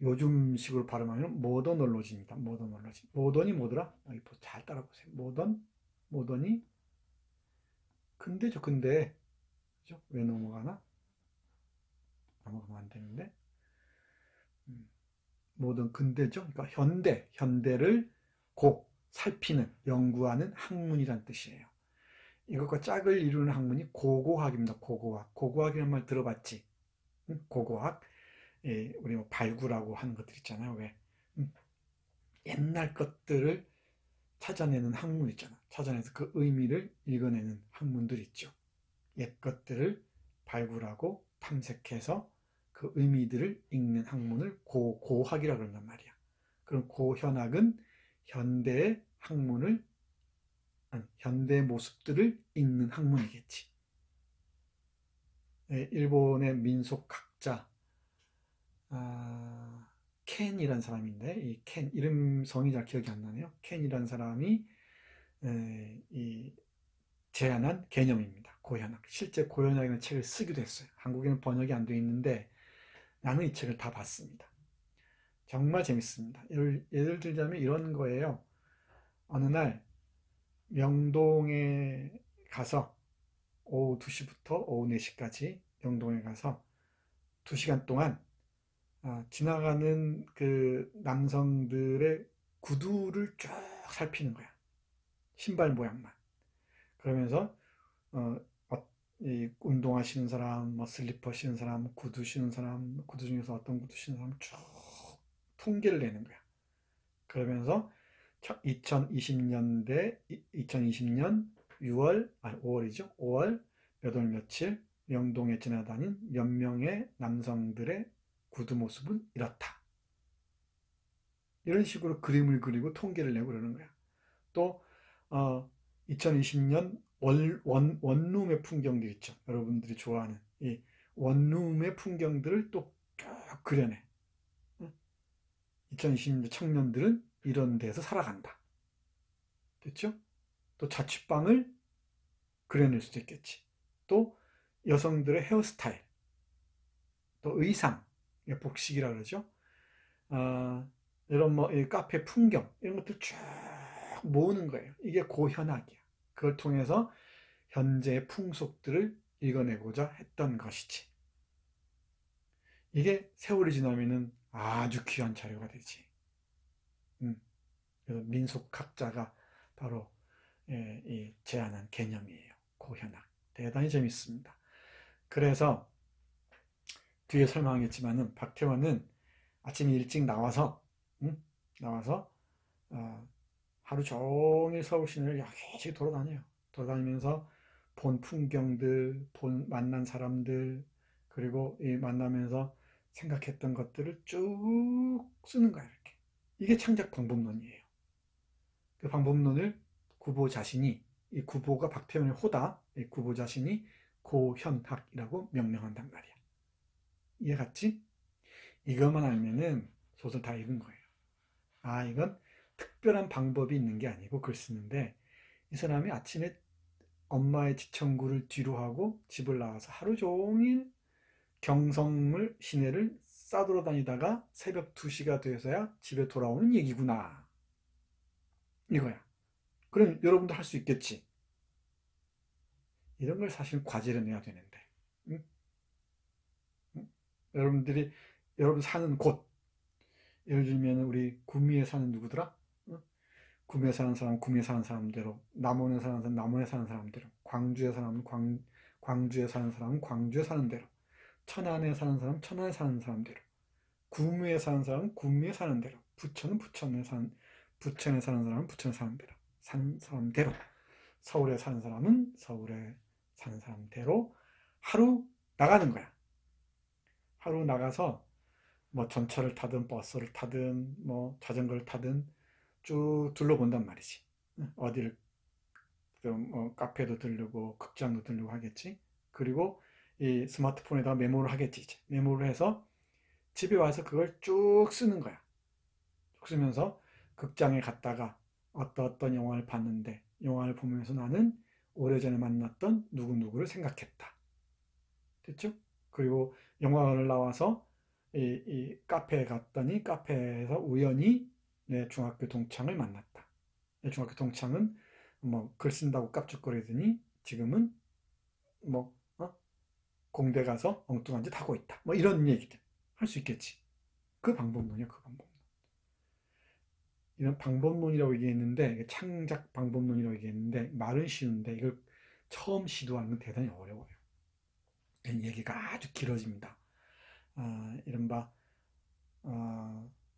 요즘식으로 발음하면 모더놀로지입니다. 모더놀로지. 모던이 뭐더라? 여기 잘 따라보세요. 모던이 근대죠. 근대. 그죠? 왜 넘어가나? 넘어가면 안 되는데. 모던 근대죠. 그러니까 현대를 살피는, 연구하는 학문이란 뜻이에요. 이것과 짝을 이루는 학문이 고고학입니다. 고고학. 고고학이라는 말 들어봤지? 응? 고고학. 우리 발굴하고 하는 것들 있잖아요. 왜? 옛날 것들을 찾아내는 학문 있잖아. 찾아내서 그 의미를 읽어내는 학문들 있죠. 옛 것들을 발굴하고 탐색해서 그 의미들을 읽는 학문을 고학이라 그런단 말이야. 그럼 고현학은 현대의 학문을, 현대 모습들을 읽는 학문이겠지. 일본의 민속학자 켄이라는 사람인데, 이 켄 이름 성이 잘 기억이 안 나네요. 켄이라는 사람이 제안한 개념입니다. 고현학. 실제 고현학이라는 책을 쓰기도 했어요. 한국에는 번역이 안 되어 있는데 나는 이 책을 다 봤습니다. 정말 재밌습니다. 예를 들자면 이런 거예요. 어느 날 명동에 가서 오후 2시부터 오후 4시까지 명동에 가서 2시간 동안 지나가는 그 남성들의 구두를 쭉 살피는 거야. 신발 모양만. 그러면서 이 운동하시는 사람, 뭐 슬리퍼 신는 사람, 구두 신는 사람, 구두 중에서 어떤 구두 신는 사람 쭉 통계를 내는 거야. 그러면서 2020년 6월, 아니 5월이죠. 5월 몇 월 며칠 명동에 지나다닌 몇 명의 남성들의 구두 모습은 이렇다. 이런 식으로 그림을 그리고 통계를 내고 그러는 거야. 또 2020년 원룸의 풍경들 있죠. 여러분들이 좋아하는 이 원룸의 풍경들을 또 쭉 그려내. 2020년 청년들은 이런 데서 살아간다. 됐죠? 또 자취방을 그려낼 수도 있겠지. 또 여성들의 헤어스타일, 또 의상, 복식이라 그러죠. 이런 뭐 카페 풍경 이런 것들 쭉 모으는 거예요. 이게 고현학이야. 그걸 통해서 현재의 풍속들을 읽어내고자 했던 것이지. 이게 세월이 지나면은 아주 귀한 자료가 되지. 그래서 민속학자가 바로 이 제안한 개념이에요. 고현학. 대단히 재밌습니다. 그래서 뒤에 설명하겠지만은 박태원은 아침에 일찍 나와서 하루 종일 서울 시내를 여기저기 돌아다녀요. 돌아다니면서 본 풍경들, 만난 사람들, 그리고 이 만나면서 생각했던 것들을 쭉 쓰는 거야, 이렇게. 이게 창작 방법론이에요. 그 방법론을 구보 자신이, 이 구보가 박태원의 호다, 이 구보 자신이 고현학이라고 명명한단 말이야. 이해 갔지? 이것만 알면은 소설 다 읽은 거예요. 이건 특별한 방법이 있는 게 아니고 글 쓰는데, 이 사람이 아침에 엄마의 지청구를 뒤로 하고 집을 나와서 하루 종일 경성을 시내를 싸돌아다니다가 새벽 2시가 돼서야 집에 돌아오는 얘기구나. 이거야. 그럼 여러분도 할 수 있겠지. 이런 걸 사실 과제를 내야 되는데. 응? 응? 여러분 사는 곳, 예를 들면 우리 구미에 사는 누구더라? 구미에 사는 사람 구미에 사는 사람대로, 남원에 사는 사람 남원에 사는 사람대로, 광주에 사는 광주에 사는 사람은 광주에 사는 대로, 천안에 사는 사람 천안에 사는 사람대로, 구미에 사는 사람은 구미에 사는 대로, 부천에 사는 사람은 부천에 사는 대로, 서울에 사는 사람은 서울에 사는 사람대로 하루 나가는 거야. 하루 나가서 뭐 전철을 타든 버스를 타든 뭐 자전거를 타든 쭉 둘러본단 말이지. 어디를 좀 카페도 들르고 극장도 들르고 하겠지. 그리고 이 스마트폰에다가 메모를 하겠지. 이제. 메모를 해서 집에 와서 그걸 쭉 쓰는 거야. 쭉 쓰면서 극장에 갔다가 어떤 영화를 봤는데, 영화를 보면서 나는 오래전에 만났던 누구누구를 생각했다. 됐죠? 그리고 영화관을 나와서 이 카페에 갔더니 카페에서 우연히 내 중학교 동창을 만났다. 내 중학교 동창은 뭐 글 쓴다고 깝죽거리더니 지금은 뭐 공대 가서 엉뚱한 짓 하고 있다. 뭐 이런 얘기들 할 수 있겠지. 그 방법론이야, 그 방법론. 이런 방법론이라고 얘기했는데, 창작 방법론이라고 얘기했는데 말은 쉬운데 이걸 처음 시도하는 건 대단히 어려워요. 얘기가 아주 길어집니다. 이른바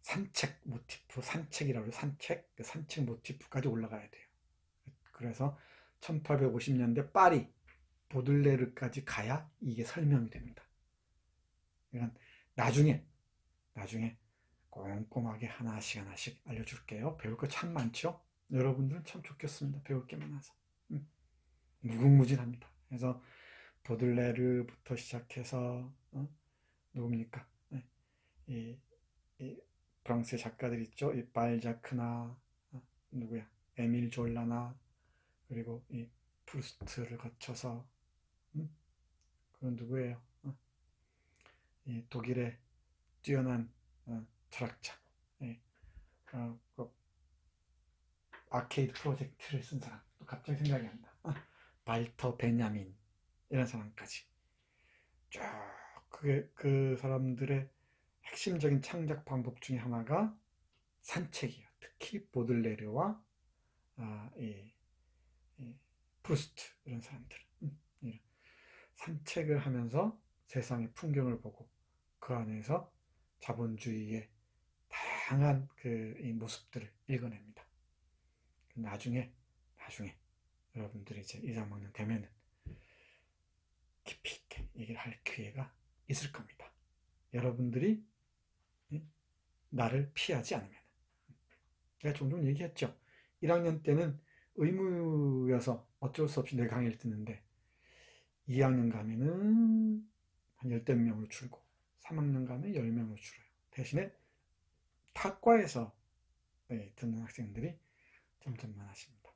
산책 모티프, 산책이라고 해요. 그 산책 모티프까지 올라가야 돼요. 그래서 1850년대 파리 보들레르까지 가야 이게 설명이 됩니다. 그러니까 나중에 꼼꼼하게 하나씩 알려줄게요. 배울 거 참 많죠? 여러분들은 참 좋겠습니다. 배울 게 많아서. 무궁무진합니다. 그래서 보들레르부터 시작해서 누굽니까? 네. 이 프랑스의 작가들 있죠. 이 발자크나 누구야? 에밀 졸라나, 그리고 이 프루스트를 거쳐서 그건 누구예요? 이 독일의 뛰어난 철학자, 그 아케이드 프로젝트를 쓴 사람, 또 갑자기 생각이 안 나. 발터 베냐민, 이런 사람까지 쭉 그 사람들의 핵심적인 창작 방법 중에 하나가 산책이에요. 특히 보들레르와 이 프루스트 이런 사람들 이런 산책을 하면서 세상의 풍경을 보고 그 안에서 자본주의의 다양한 이 모습들을 읽어냅니다. 나중에 여러분들이 이제 이장학년 되면은 깊이 있게 얘기를 할 기회가 있을 겁니다. 여러분들이 나를 피하지 않으면. 제가 종종 얘기했죠. 1학년 때는 의무여서 어쩔 수 없이 내 강의를 듣는데 2학년 가면은 한 열댓 명으로 줄고 3학년 가면 10명으로 줄어요. 대신에 타과에서 듣는 학생들이 점점 많아집니다.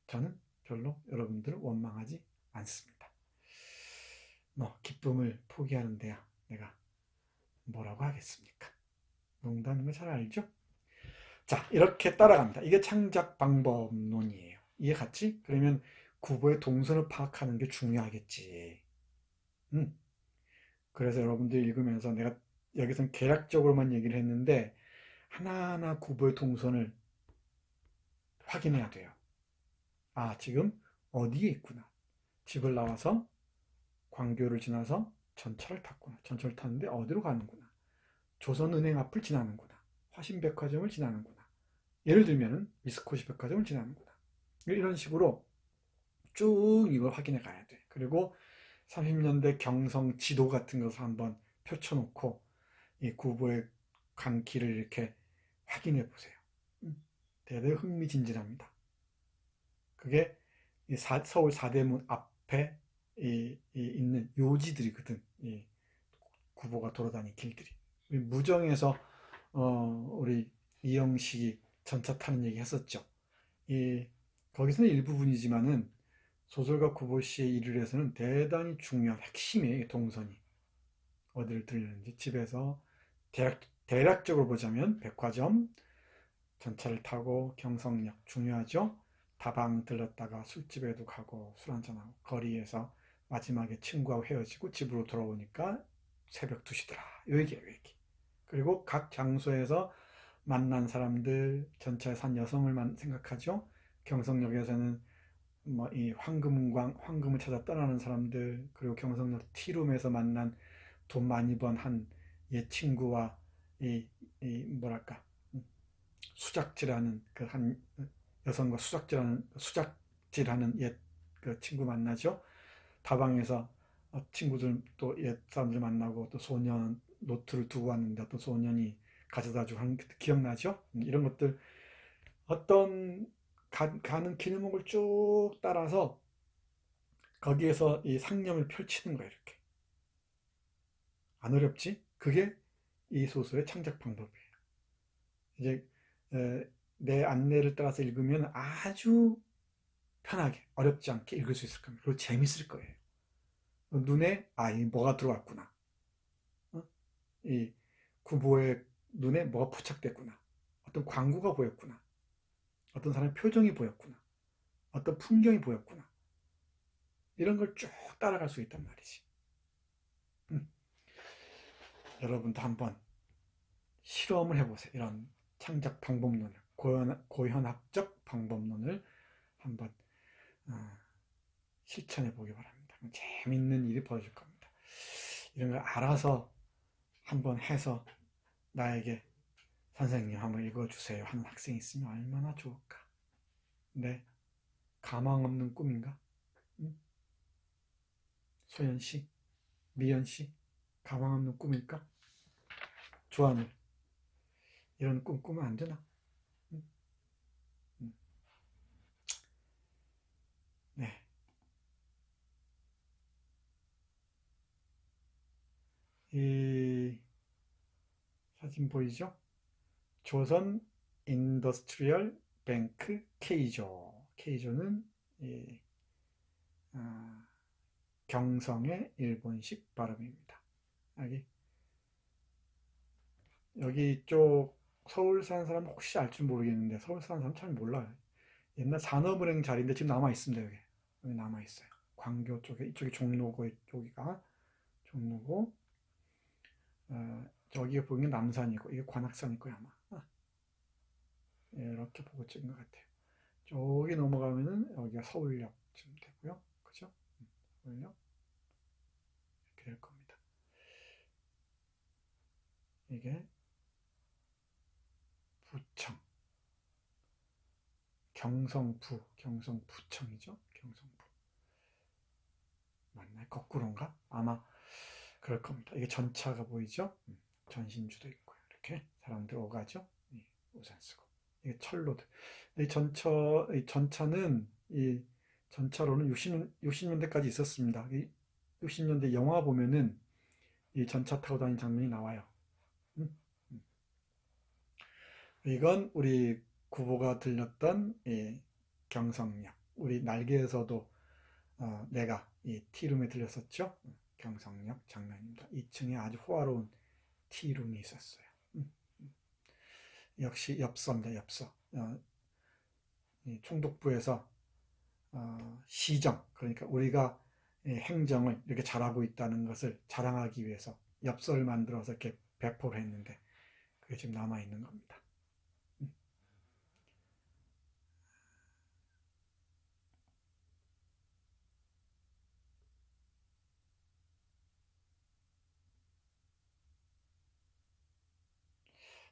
저는 별로 여러분들을 원망하지 않습니다. 기쁨을 포기하는 데야 내가 뭐라고 하겠습니까? 농담인 거 잘 알죠? 자, 이렇게 따라갑니다. 이게 창작 방법론이에요. 이해갔지? 그러면 구보의 동선을 파악하는 게 중요하겠지. 그래서 여러분들이 읽으면서 내가 여기서는 개략적으로만 얘기를 했는데 하나하나 구보의 동선을 확인해야 돼요. 지금 어디에 있구나. 집을 나와서 광교를 지나서 전철을 탔구나. 전철을 탔는데 어디로 가는구나. 조선은행 앞을 지나는구나. 화신백화점을 지나는구나. 예를 들면 미스코시 백화점을 지나는구나. 이런 식으로 쭉 이걸 확인해 가야 돼. 그리고 30년대 경성 지도 같은 것을 한번 펼쳐놓고 이 구보의 간 길을 이렇게 확인해 보세요. 대단히 흥미진진합니다. 그게 서울 사대문 앞에 있는 요지들이거든. 이 구보가 돌아다니는 길들이. 무정에서 우리 이영식이 전차 타는 얘기 했었죠. 거기서는 일부분이지만은 소설가 구보씨의 일을 해서는 대단히 중요한 핵심이에요. 동선이 어디를 들리는지. 집에서 대략적으로 보자면 백화점, 전차를 타고 경성역 중요하죠. 다방 들렀다가 술집에도 가고 술 한잔하고 거리에서 마지막에 친구하고 헤어지고 집으로 돌아오니까 새벽 2시더라. 요 얘기예요. 요 얘기. 그리고 각 장소에서 만난 사람들, 전차에서 한 여성을 생각하죠. 경성역에서는 이 황금을 찾아 떠나는 사람들, 그리고 경성역 티룸에서 만난 돈 많이 번 한 옛 친구와 뭐랄까 수작질하는 그 한 여성과 수작질하는 옛 그 친구 만나죠. 다방에서 친구들 또 옛 사람들 만나고 또 소년 노트를 두고 왔는데 또 소년이 가져다 주고 하는 기억나죠? 이런 것들 어떤 가는 길목을 쭉 따라서 거기에서 이 상념을 펼치는 거예요. 이렇게 안 어렵지? 그게 이 소설의 창작 방법이에요. 이제 내 안내를 따라서 읽으면 아주 편하게 어렵지 않게 읽을 수 있을 겁니다. 그리고 재밌을 거예요. 눈에 이 뭐가 들어왔구나. 이 구보의 눈에 뭐가 포착됐구나. 어떤 광고가 보였구나. 어떤 사람의 표정이 보였구나. 어떤 풍경이 보였구나. 이런 걸 쭉 따라갈 수 있단 말이지. 여러분도 한번 실험을 해보세요. 이런 창작 방법론을, 고현학적 방법론을 한번 실천해 보기 바랍니다. 재밌는 일이 벌어질 겁니다. 이런 걸 알아서 한번 해서 나에게 선생님 한번 읽어주세요 하는 학생이 있으면 얼마나 좋을까. 네, 가망 없는 꿈인가? 소연씨, 미연씨, 가망 없는 꿈일까? 조한을 이런 꿈 꾸면 안 되나? 네. 이 사진 보이죠? 조선 인더스트리얼 뱅크 K조. K조는 경성의 일본식 발음입니다. 여기 쪽 서울 사는 사람 혹시 알 줄 모르겠는데 서울 사는 사람 잘 몰라요. 옛날 산업은행 자리인데 지금 남아 있습니다. 여기 남아 있어요. 광교 쪽에 이쪽이 종로고 이쪽이가 종로고 저기에 보이는 남산이고 이게 관악산일 거야 아마. 이렇게 보고 찍은 것 같아요. 저기 넘어가면은 여기가 서울역쯤 되고요. 그죠? 서울역 이렇게 될 겁니다. 이게 부청, 경성부청이죠. 경성부. 맞나요? 거꾸로인가? 아마 그럴 겁니다. 이게 전차가 보이죠? 전신주도 있고요. 이렇게 사람들 오가죠? 우산 쓰고. 이게 철로들. 이 전차는, 이 전차로는 60년대까지 있었습니다. 60년대 영화 보면은 이 전차 타고 다니는 장면이 나와요. 음, 음. 이건 우리 구보가 들렸던 이 경성역. 우리 날개에서도 내가 이 티룸에 들렸었죠. 경성역 장면입니다. 2층에 아주 호화로운 티룸이 있었어요. 역시 엽서입니다. 엽서. 이 총독부에서 시정, 그러니까 우리가 행정을 이렇게 잘하고 있다는 것을 자랑하기 위해서 엽서를 만들어서 이렇게 배포를 했는데 그게 지금 남아 있는 겁니다.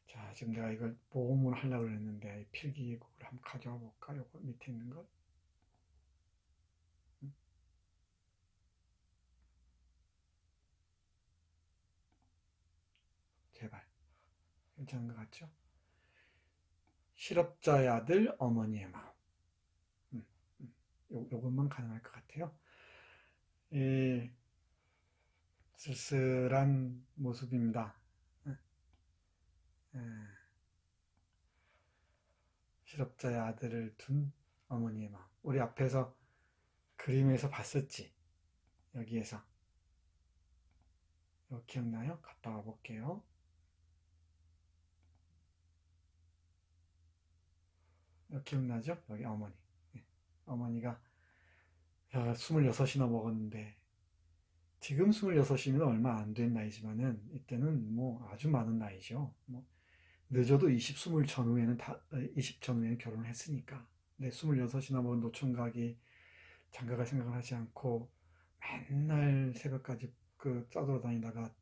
자, 지금 내가 이걸 보험을 하려고 했는데 필기구를 한번 가져와 볼까? 요거 밑에 있는 걸. 제발. 괜찮은 것 같죠? 실업자의 아들, 어머니의 마음. 요것만 가능할 것 같아요. 이 쓸쓸한 모습입니다. 실업자의 아들을 둔 어머니의 마음. 우리 앞에서 그림에서 봤었지. 여기에서. 이거 기억나요? 갔다 와 볼게요. 이거 기억나죠? 여기 어머니. 어머니가 26이나 먹었는데 지금 26이면 얼마 안 된 나이지만은 이때는 뭐 아주 많은 나이죠. 뭐 늦어도 20 전후에는 20 전후에는 결혼을 했으니까. 근데 26이나 먹은 노총각이 장가갈 생각을 하지 않고 맨날 새벽까지 그 떠돌아다니다가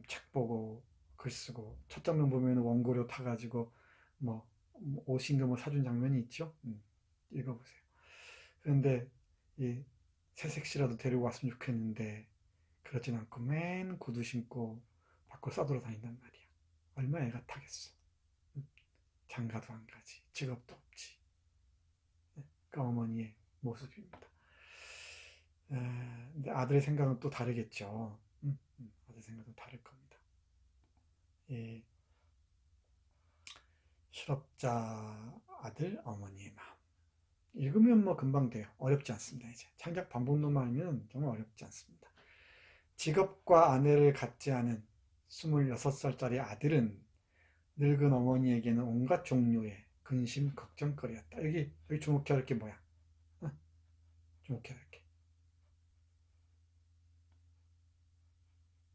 책 보고 글 쓰고 첫 장면 보면 원고료 타가지고 뭐 옷인가 뭐 사준 장면이 있죠. 읽어보세요. 그런데 이 새색시라도 데리고 왔으면 좋겠는데 그러진 않고 맨 구두 신고 밖으로 싸돌아다닌단 말이야. 얼마 애가 타겠어. 장가도 안 가지. 직업도 없지. 그 어머니의 모습입니다. 근데 아들의 생각은 또 다르겠죠. 아들 생각은 다를 겁니다. 이 실업자 아들 어머니의 마음. 읽으면 뭐 금방 돼요. 어렵지 않습니다. 이제 창작 반복로만 하면 정말 어렵지 않습니다. 직업과 아내를 갖지 않은 26살짜리 아들은 늙은 어머니에게는 온갖 종류의 근심 걱정거리였다. 여기 주목해야 할 게 뭐야? 주목해야 할 게.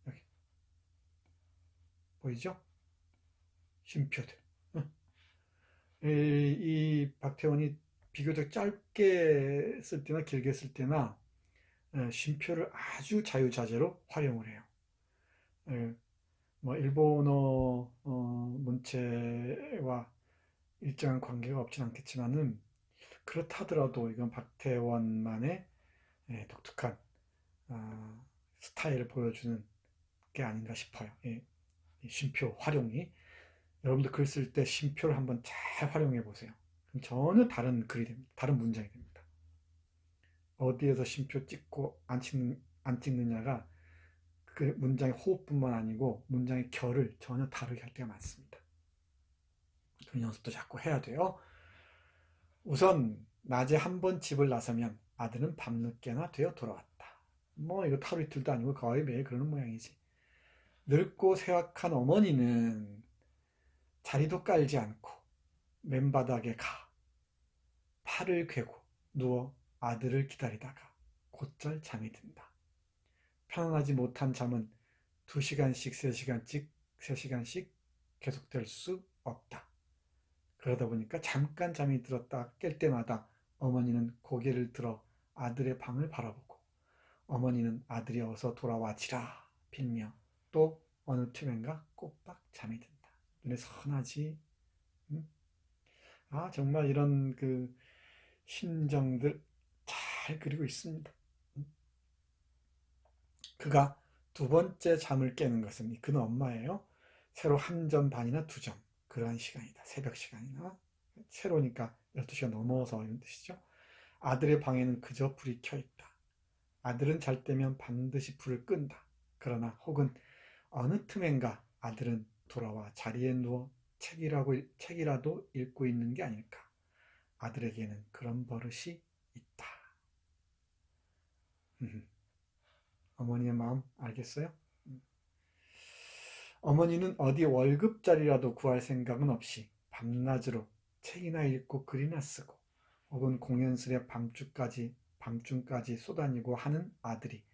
여기 보이죠? 쉼표들. 이 박태원이 비교적 짧게 쓸 때나 길게 쓸 때나 쉼표를 아주 자유자재로 활용을 해요. 뭐 일본어 문체와 일정한 관계가 없진 않겠지만은 그렇다 하더라도 이건 박태원만의 독특한 스타일을 보여주는 게 아닌가 싶어요. 이 쉼표 활용이. 여러분들 글 쓸 때 쉼표를 한번 잘 활용해 보세요. 그럼 전혀 다른 글이 됩니다. 다른 문장이 됩니다. 어디에서 쉼표 찍고 안 찍느냐가 그 문장의 호흡뿐만 아니고 문장의 결을 전혀 다르게 할 때가 많습니다. 그 연습도 자꾸 해야 돼요. 우선 낮에 한 번 집을 나서면 아들은 밤늦게나 되어 돌아왔다. 뭐 이거 하루 이틀도 아니고 거의 매일 그러는 모양이지. 늙고 쇠약한 어머니는 자리도 깔지 않고 맨바닥에 가 팔을 괴고 누워 아들을 기다리다가 곧잘 잠이 든다. 편안하지 못한 잠은 2시간씩 3시간씩 계속될 수 없다. 그러다 보니까 잠깐 잠이 들었다 깰 때마다 어머니는 고개를 들어 아들의 방을 바라보고 어머니는 아들이 어서 돌아와지라 빌며 또 어느 틈엔가 꼬박 잠이 든다. 눈에 선하지. 음? 아, 정말 이런 그 심정들 잘 그리고 있습니다. 그가 두 번째 잠을 깨는 것은 그는 엄마예요. 새로 한 점 반이나 두 점. 그러한 시간이다. 새벽 시간이나. 새로니까 12시가 넘어서 이런 뜻이죠. 아들의 방에는 그저 불이 켜 있다. 아들은 잘 때면 반드시 불을 끈다. 그러나 혹은 어느 틈엔가 아들은 돌아와 자리에 누워 책이라도 읽고 있는 게 아닐까. 아들에게는 그런 버릇이 있다. 어머니의 마음 알겠어요? 어머니는 어디 월급자리라도 구할 생각은 없이 밤낮으로 책이나 읽고 글이나 쓰고 혹은 공연스레 밤중까지 쏘다니고 하는 아들이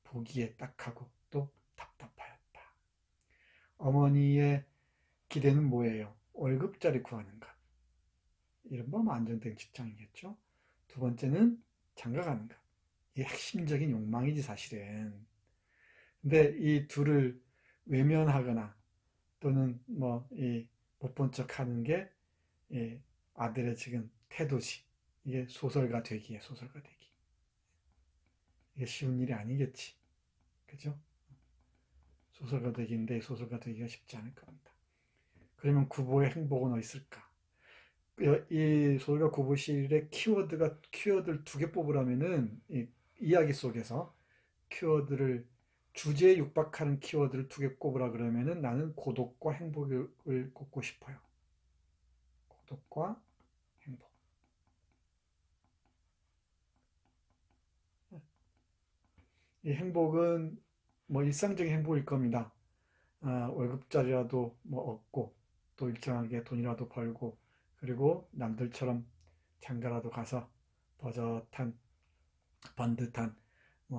보기에 딱하고 또 답답하였다. 어머니의 기대는 뭐예요? 월급자리 구하는 것. 이른바 안정된 직장이겠죠. 두 번째는 장가가는 것. 이게 핵심적인 욕망이지 사실은. 근데 이 둘을 외면하거나 또는 못 본 척 하는 게 아들의 지금 태도지. 이게 소설가 되기에 소설가 되기. 이게 쉬운 일이 아니겠지. 그죠? 소설가 되기인데 소설가 되기가 쉽지 않을 겁니다. 그러면 구보의 행복은 어디 있을까? 이 소설가 구보실의 키워드를 두 개 뽑으라면은 이 이야기 속에서 키워드를 주제에 육박하는 키워드를 두 개 꼽으라 그러면은 나는 고독과 행복을 꼽고 싶어요. 고독과 행복. 이 행복은 일상적인 행복일 겁니다. 월급자리라도 얻고 또 일정하게 돈이라도 벌고 그리고 남들처럼 장가라도 가서 버젓한 번듯한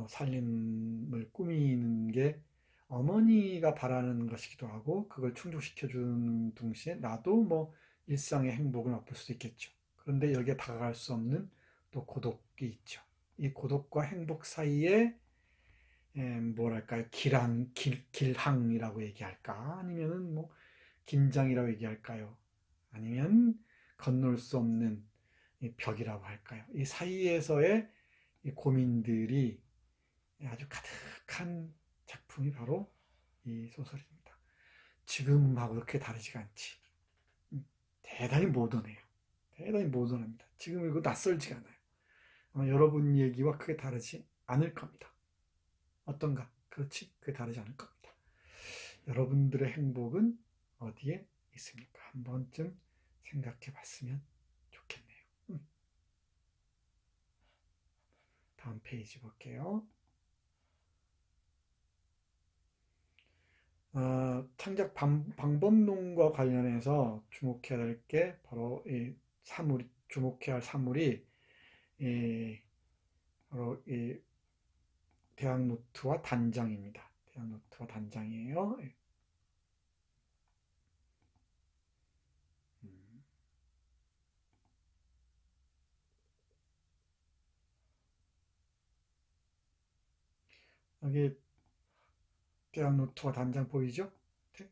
살림을 꾸미는 게 어머니가 바라는 것이기도 하고 그걸 충족시켜주는 동시에 나도 일상의 행복을 맛볼 수도 있겠죠. 그런데 여기에 다가갈 수 없는 또 고독이 있죠. 이 고독과 행복 사이에 뭐랄까요? 길항이라고 얘기할까? 아니면은 긴장이라고 얘기할까요? 아니면 건널 수 없는 이 벽이라고 할까요? 이 사이에서의 이 고민들이 아주 가득한 작품이 바로 이 소설입니다. 지금하고 그렇게 다르지가 않지. 대단히 모던해요. 대단히 모던합니다. 지금 이거 낯설지가 않아요. 아마 여러분 얘기와 크게 다르지 않을 겁니다. 어떤가? 그렇지? 그게 다르지 않을 겁니다. 여러분들의 행복은 어디에 있습니까? 한 번쯤 생각해 봤으면 좋겠네요. 다음 페이지 볼게요. 창작 방법론과 관련해서 주목해야 될 게 바로 주목해야 할 사물이 바로 이 대학 노트와 단장입니다. 대학 노트와 단장이에요. 여기 대학 노트와 단장 보이죠? 네?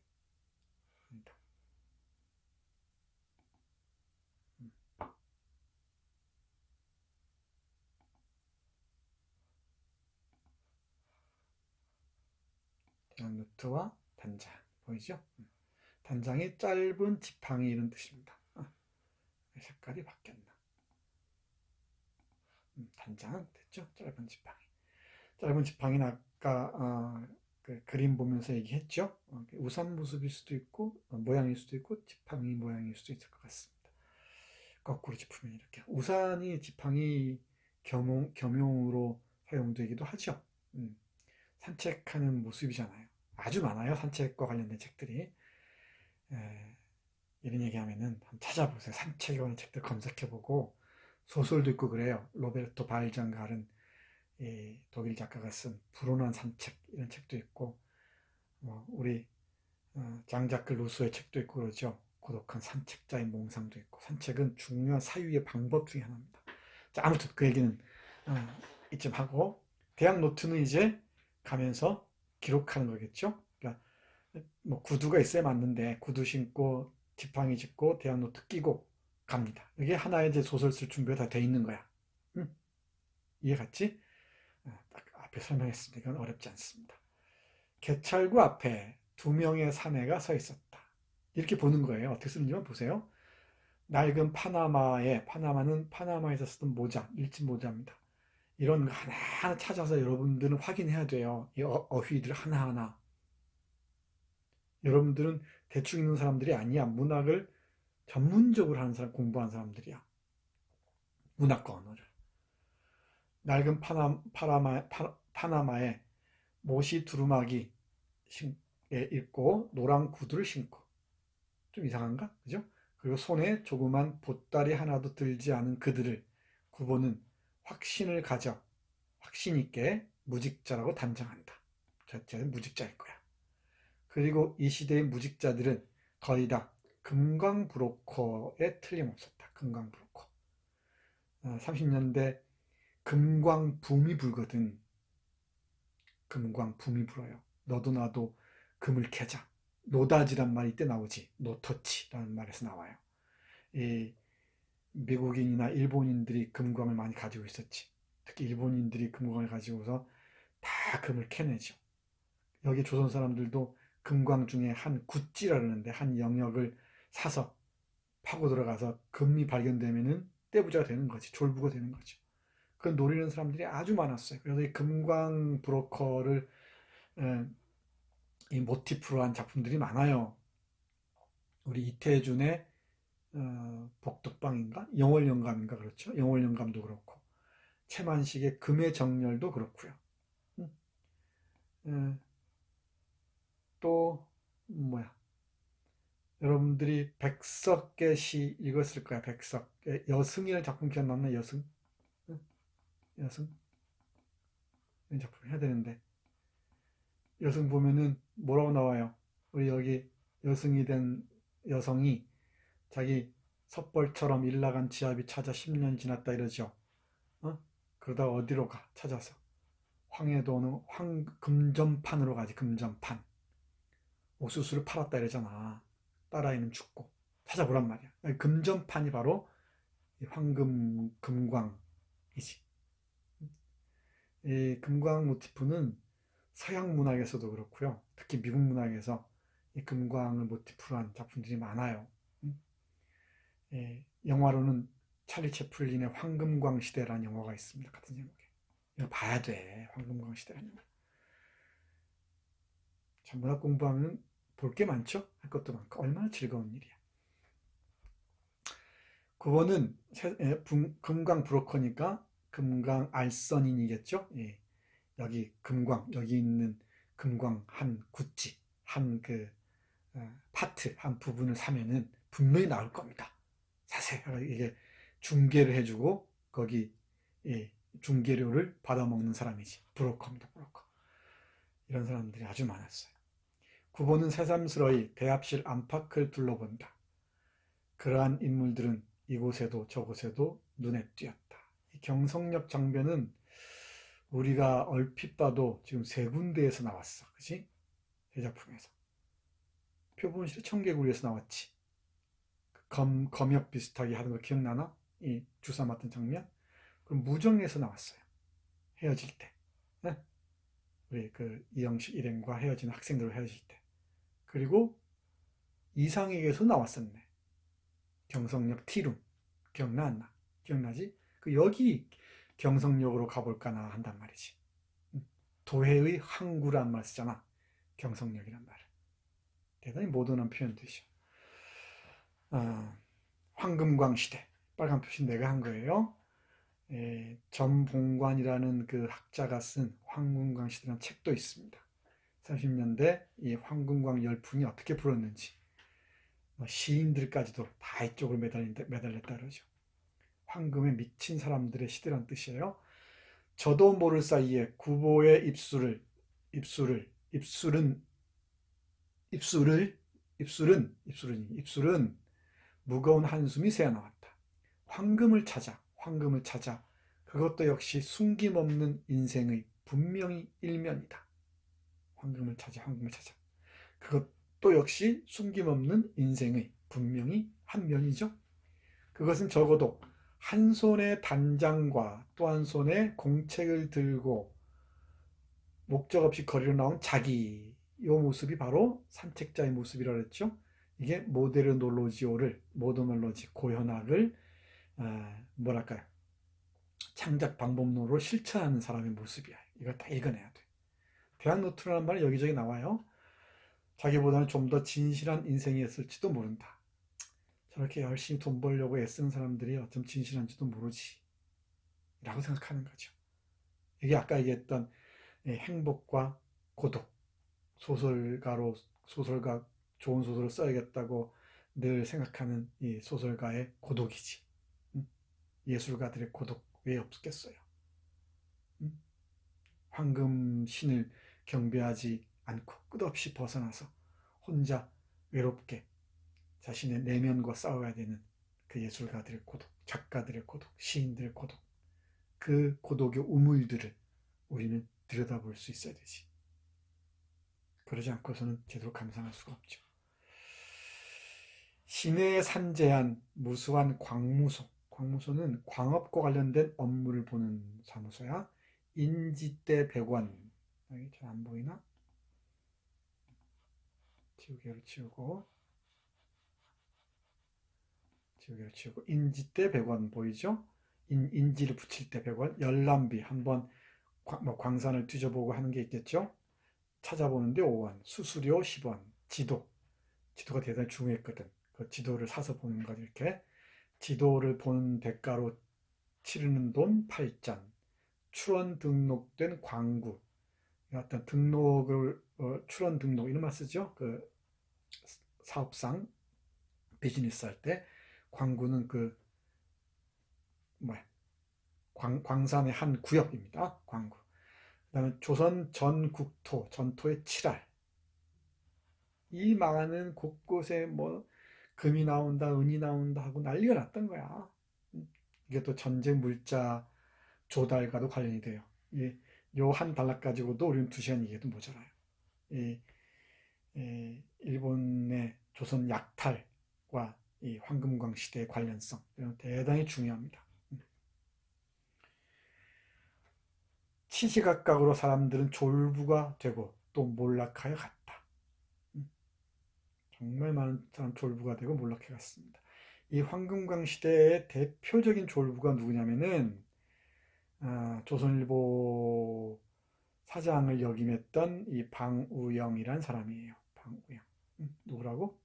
대학 노트와 단장 보이죠? 단장이 짧은 지팡이 이런 뜻입니다. 색깔이 바뀌었나? 단장 됐죠? 짧은 지팡이. 짧은 지팡이는 아까 그 그림 보면서 얘기했죠. 우산 모습일 수도 있고 모양일 수도 있고 지팡이 모양일 수도 있을 것 같습니다. 거꾸로 짚으면 이렇게 우산이 지팡이 겸용으로 사용되기도 하죠. 산책하는 모습이잖아요. 아주 많아요. 산책과 관련된 책들이. 이런 얘기하면은 한번 찾아보세요. 산책에 관한 책들 검색해보고 소설도 있고 그래요. 로베르토 발장가른 독일 작가가 쓴 불온한 산책 이런 책도 있고 우리 장자크 루소의 책도 있고 그러죠. 고독한 산책자의 몽상도 있고, 산책은 중요한 사유의 방법 중에 하나입니다. 자, 아무튼 그 얘기는 이쯤 하고, 대학 노트는 이제 가면서 기록하는 거겠죠. 그러니까 뭐 구두가 있어야 맞는데 구두 신고 지팡이 짚고 대학 노트 끼고 갑니다. 이게 하나의 이제 소설 쓸 준비가 다 돼 있는 거야. 응? 이해 갔지? 딱 앞에 설명했습니다. 이건 어렵지 않습니다. 개찰구 앞에 두 명의 사내가 서 있었다. 이렇게 보는 거예요. 어떻게 쓰는지만 보세요. 낡은 파나마는 파나마에서 쓰던 모자, 일진 모자입니다. 이런 거 하나하나 찾아서 여러분들은 확인해야 돼요. 이 어휘들 하나하나. 여러분들은 대충 있는 사람들이 아니야. 문학을 전문적으로 하는 사람, 공부한 사람들이야. 문학과 언어를. 낡은 파나마에 못이 두루마기 입고 노란 구두를 신고. 좀 이상한가? 그죠? 그리고 손에 조그만 보따리 하나도 들지 않은 그들을 구보는 확신을 가져 확신 있게 무직자라고 단정한다. 저는 무직자일 거야. 그리고 이 시대의 무직자들은 거의 다 금광브로커에 틀림없었다. 금광브로커. 30년대 금광붐이 불거든. 금광붐이 불어요. 너도 나도 금을 캐자. 노다지란 말이 이때 나오지. 노터치라는 말에서 나와요. 이 미국인이나 일본인들이 금광을 많이 가지고 있었지. 특히 일본인들이 금광을 가지고서 다 금을 캐내죠. 여기 조선 사람들도 금광 중에 한 구찌라 그러는데 한 영역을 사서 파고 들어가서 금이 발견되면은 떼부자가 되는 거지. 졸부가 되는 거죠. 그걸 노리는 사람들이 아주 많았어요. 그래서 이 금광 브로커를 이 모티프로 한 작품들이 많아요. 우리 이태준의 복덕방인가? 영월영감인가? 그렇죠. 영월영감도 그렇고 채만식의 금의 정렬도 그렇고요. 또 뭐야? 여러분들이 백석의 시 읽었을 거야. 백석의 여승이라는 작품 기억나나? 여승? 여승? 이런 작품 해야 되는데 여승 보면은 뭐라고 나와요? 우리 여기 여승이 된 여성이 자기 섭벌처럼 일 나간 지압이 찾아 10년 지났다 이러죠. 그러다가 어디로 가? 찾아서 황해도는 금전판으로 가지. 금전판. 옥수수를 팔았다 이러잖아. 딸아이는 죽고. 찾아보란 말이야. 금전판이 바로 금광이지. 이 금광 모티프는 서양 문학에서도 그렇고요. 특히 미국 문학에서 이 금광을 모티프로 한 작품들이 많아요. 영화로는 찰리 채플린의 황금광 시대라는 영화가 있습니다. 같은 제목에. 이거 봐야 돼. 황금광 시대라는 영화. 자, 문학 공부하면 볼 게 많죠? 할 것도 많고 얼마나 즐거운 일이야. 그거는 금광 브로커니까 금광 알선인이겠죠? 예. 여기 금광, 여기 있는 금광 한 구찌, 한 파트, 한 부분을 사면은 분명히 나올 겁니다. 자세하게 이게 중개를 해주고 거기 중개료를 받아먹는 사람이지. 브로커입니다. 브로커. 이런 사람들이 아주 많았어요. 구보는 새삼스러이 대합실 안팎을 둘러본다. 그러한 인물들은 이곳에도 저곳에도 눈에 띄었다. 이 경성역 장변은 우리가 얼핏 봐도 지금 세 군데에서 나왔어. 그치? 이 작품에서. 표본실의 청개구리에서 나왔지. 검역 비슷하게 하는 거 기억나나? 이 주사 맞던 장면? 그럼 무정에서 나왔어요. 헤어질 때. 네? 우리 이영식 일행과 헤어진 학생들 헤어질 때. 그리고 이상에게서 나왔었네. 경성역 티룸. 기억나 안 나? 기억나지? 여기 경성역으로 가볼까나 한단 말이지. 도해의 항구란 말 쓰잖아. 경성역이란 말을. 대단히 모던한 표현이죠. 황금광 시대. 빨간 표시 내가 한 거예요. 전봉관이라는 그 학자가 쓴 황금광 시대라는 책도 있습니다. 30년대 이 황금광 열풍이 어떻게 불었는지 시인들까지도 다 이쪽으로 매달렸다 그러죠. 황금에 미친 사람들의 시대란 뜻이에요. 저도 모를 사이에 구보의 입술을 입술은 무거운 한숨이 새어나왔다. 황금을 찾아. 그것도 역시 숨김없는 인생의 분명히 일면이다. 황금을 찾아. 그것도 역시 숨김없는 인생의 분명히 한 면이죠. 그것은 적어도 한 손에 단장과 또 한 손에 공책을 들고 목적 없이 거리로 나온 자기, 이 모습이 바로 산책자의 모습이라고 했죠. 이게 모더놀로지 고현학을 뭐랄까요, 창작 방법론으로 실천하는 사람의 모습이야. 이걸 다 읽어내야 돼. 대학 노트라는 말이 여기저기 나와요. 자기보다는 좀 더 진실한 인생이었을지도 모른다. 저렇게 열심히 돈 벌려고 애쓰는 사람들이 어쩜 진실한지도 모르지 라고 생각하는 거죠. 이게 아까 얘기했던 행복과 고독, 소설가 좋은 소설을 써야겠다고 늘 생각하는 이 소설가의 고독이지. 예술가들의 고독 왜 없겠어요. 황금 신을 경배하지 않고 끝없이 벗어나서 혼자 외롭게 자신의 내면과 싸워야 되는 그 예술가들의 고독, 작가들의 고독, 시인들의 고독, 그 고독의 우물들을 우리는 들여다볼 수 있어야 되지. 그러지 않고서는 제대로 감상할 수가 없죠. 시내에 산재한 무수한 광무소. 광무소는 광업과 관련된 업무를 보는 사무소야. 인지대 백원. 여기 잘 안 보이나? 지우개로 치우고 인지대 백원 보이죠? 인지를 붙일 때 백원. 열람비 한번 광산을 뒤져보고 하는 게 있겠죠? 찾아보는데 5원, 수수료 10원, 지도가 대단히 중요했거든. 그 지도를 사서 보는 거 이렇게. 지도를 보는 대가로 치르는 돈 8잔, 출원 등록된 광구, 어떤 등록을 출원 등록 이런 말 쓰죠. 그 사업상 비즈니스 할 때 광구는 그 광산의 한 구역입니다. 광구. 그다음에 조선 전국토, 전토의 칠할. 이 많은 곳곳에 뭐 금이 나온다, 은이 나온다 하고 난리가 났던 거야. 이게 또 전쟁 물자 조달과도 관련이 돼요. 요 한 단락 가지고도 우리는 2시간 얘기해도 모자라요. 일본의 조선 약탈과 이 황금광 시대의 관련성, 이런 대단히 중요합니다. 시시각각으로 사람들은 졸부가 되고 또 몰락하여 갔다. 정말 많은 사람 졸부가 되고 몰락해 갔습니다. 이 황금광 시대의 대표적인 졸부가 누구냐면은 조선일보 사장을 역임했던 이 방우영이란 사람이에요. 방우영. 누구라고?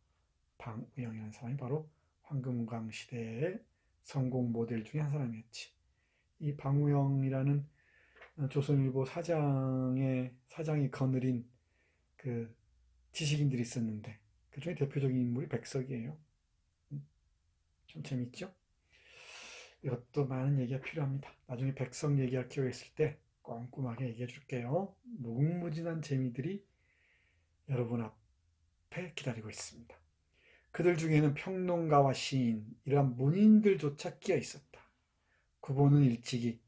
방우영이라는 사람이 바로 황금광 시대의 성공 모델 중에 한 사람이었지. 이 방우영이라는 조선일보 사장이 거느린 그 지식인들이 있었는데 그 중에 대표적인 인물이 백석이에요. 좀 재밌죠? 이것도 많은 얘기가 필요합니다. 나중에 백석 얘기할 기회가 있을 때 꼼꼼하게 얘기해 줄게요. 무궁무진한 재미들이 여러분 앞에 기다리고 있습니다. 그들 중에는 평론가와 시인, 이러한 문인들조차 끼어 있었다. 구본은 일찍이,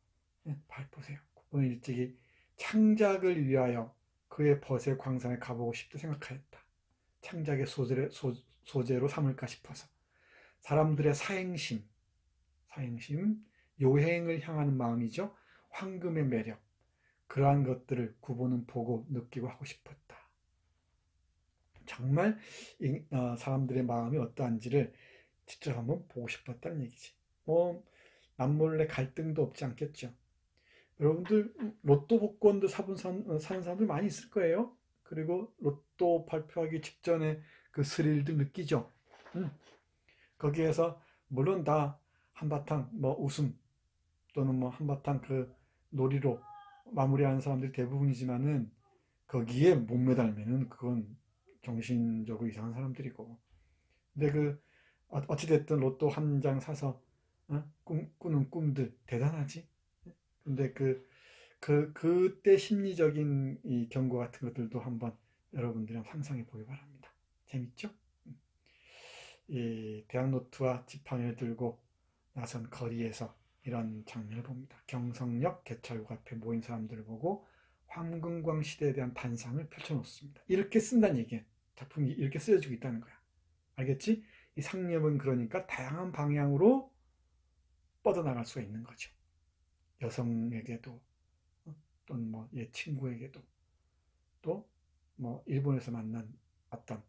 보세요. 구본은 일찍이 창작을 위하여 그의 벗의 광산에 가보고 싶다 생각하였다. 창작의 소재로 삼을까 싶어서. 사람들의 사행심, 요행을 향하는 마음이죠. 황금의 매력, 그러한 것들을 구본은 보고 느끼고 하고 싶었다. 정말 사람들의 마음이 어떠한지를 직접 한번 보고 싶었다는 얘기지. 남몰래 갈등도 없지 않겠죠. 여러분들 로또 복권도 사는 사람들 많이 있을 거예요. 그리고 로또 발표하기 직전에 그 스릴도 느끼죠. 거기에서 물론 다 한바탕 웃음 또는 한바탕 그 놀이로 마무리하는 사람들이 대부분이지만은 거기에 못 매달면은 그건 정신적으로 이상한 사람들이고. 근데 어찌됐든 로또 한 장 사서 꾸는 꿈들 대단하지. 근데 그때 심리적인 이 경고 같은 것들도 한번 여러분들이랑 상상해 보기 바랍니다. 재밌죠? 이 대학노트와 지팡이를 들고 나선 거리에서 이런 장면을 봅니다. 경성역 개찰구 앞에 모인 사람들을 보고 황금광 시대에 대한 반상을 펼쳐놓습니다. 이렇게 쓴다는 얘기야. 작품이 이렇게 쓰여지고 있다는 거야. 알겠지? 이 상념은 그러니까 다양한 방향으로 뻗어나갈 수가 있는 거죠. 여성에게도, 또는 뭐 얘 친구에게도, 또 뭐 일본에서 만난 어떤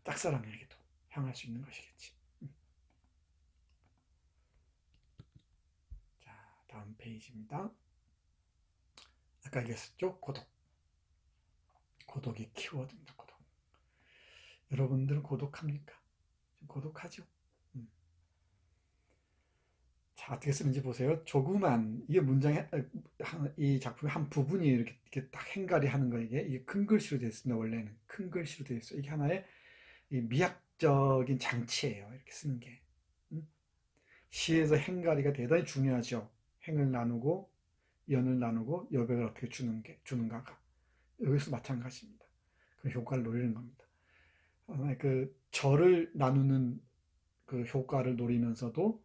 짝사랑에게도 향할 수 있는 것이겠지. 자, 다음 페이지입니다. 아까 얘기했었죠? 고독. 고독이 키워드입니다. 고독. 여러분들은 고독합니까? 고독하죠? 자, 어떻게 쓰는지 보세요. 조그만, 이게 문장의, 이 작품의 한 부분이 이렇게 딱 행가리 하는 거, 이게 큰 글씨로 되어 있습니다. 원래는. 큰 글씨로 되어 있어요. 이게 하나의 이 미학적인 장치예요. 이렇게 쓰는 게. 시에서 행가리가 대단히 중요하죠. 행을 나누고, 연을 나누고, 여백을 어떻게 주는가가. 여기서 마찬가지입니다. 그 효과를 노리는 겁니다. 그 절을 나누는 그 효과를 노리면서도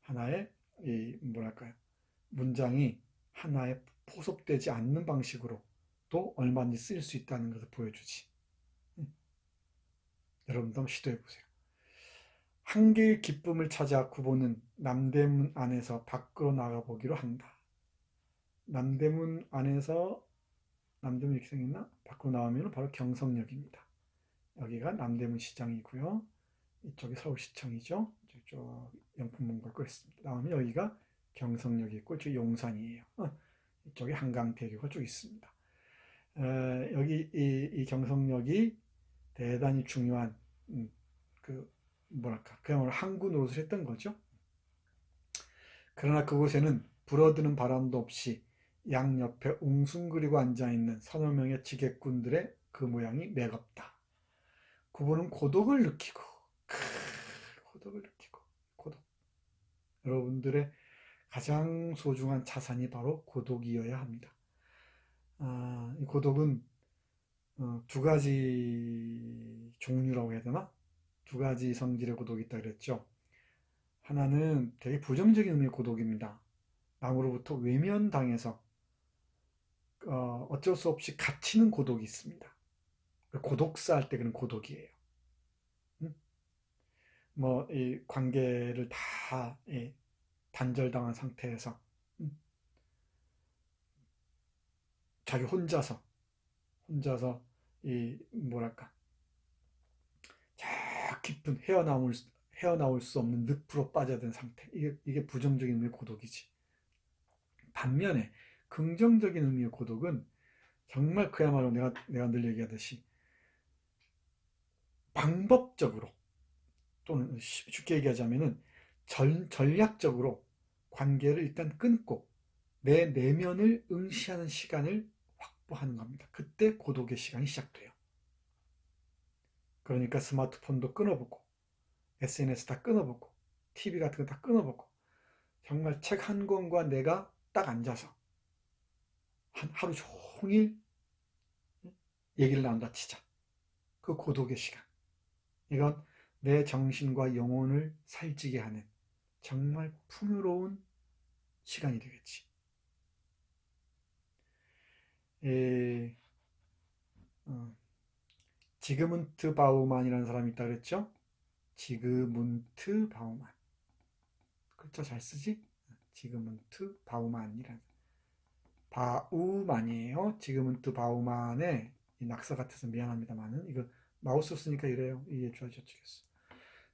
하나의 이 뭐랄까요, 문장이 하나에 포섭되지 않는 방식으로 또 얼마든지 쓰일 수 있다는 것을 보여주지. 여러분도 한번 시도해 보세요. 한 개의 기쁨을 찾아 구보는 남대문 안에서 밖으로 나가보기로 한다. 남대문 안에서, 남대문 이렇게 생겼나? 밖으로 나오면 바로 경성역입니다. 여기가 남대문 시장이고요. 이쪽이 서울시청이죠. 이쪽 영풍문고를 끄겠습니다. 나오면 여기가 경성역이 있고 이쪽 용산이에요. 이쪽에 한강대교가 쭉 있습니다. 여기 이 경성역이 대단히 중요한 그 뭐랄까 그야말로 항구 노릇을 했던 거죠. 그러나 그곳에는 불어드는 바람도 없이 양옆에 웅숭그리고 앉아있는 서너 명의 지객꾼들의 그 모양이 매겁다. 구보는 고독을 느끼고, 고독을 느끼고, 고독. 여러분들의 가장 소중한 자산이 바로 고독이어야 합니다. 이 고독은 두 가지 종류라고 해야 되나? 두 가지 성질의 고독이 있다 그랬죠. 하나는 되게 부정적인 의미의 고독입니다. 남으로부터 외면당해서 어쩔 수 없이 갇히는 고독이 있습니다. 고독사 할 때 그런 고독이에요. 뭐 이 관계를 다 단절당한 상태에서 자기 혼자서 이 뭐랄까 저 깊은 헤어나올 수 없는 늪으로 빠져든 상태. 이게 부정적인 의미의 고독이지. 반면에 긍정적인 의미의 고독은 정말 그야말로 내가 늘 얘기하듯이 방법적으로, 또는 쉽게 얘기하자면은 전략적으로 관계를 일단 끊고 내 내면을 응시하는 시간을 확보하는 겁니다. 그때 고독의 시간이 시작돼요. 그러니까 스마트폰도 끊어보고, SNS 다 끊어보고, TV 같은 거 다 끊어보고, 정말 책 한 권과 내가 딱 앉아서 하루 종일 얘기를 나눈다 치자. 그 고독의 시간. 이건 내 정신과 영혼을 살찌게 하는 정말 풍요로운 시간이 되겠지. 지그문트 바우만이라는 사람이 있다 그랬죠? 지그문트 바우만. 글자 잘 쓰지? 지그문트 바우만이라는. 바우만이에요. 지그문트 바우만의 이 낙서 같아서 미안합니다만은 이거 마우스 쓰니까 이래요. 이게 좋아졌겠어.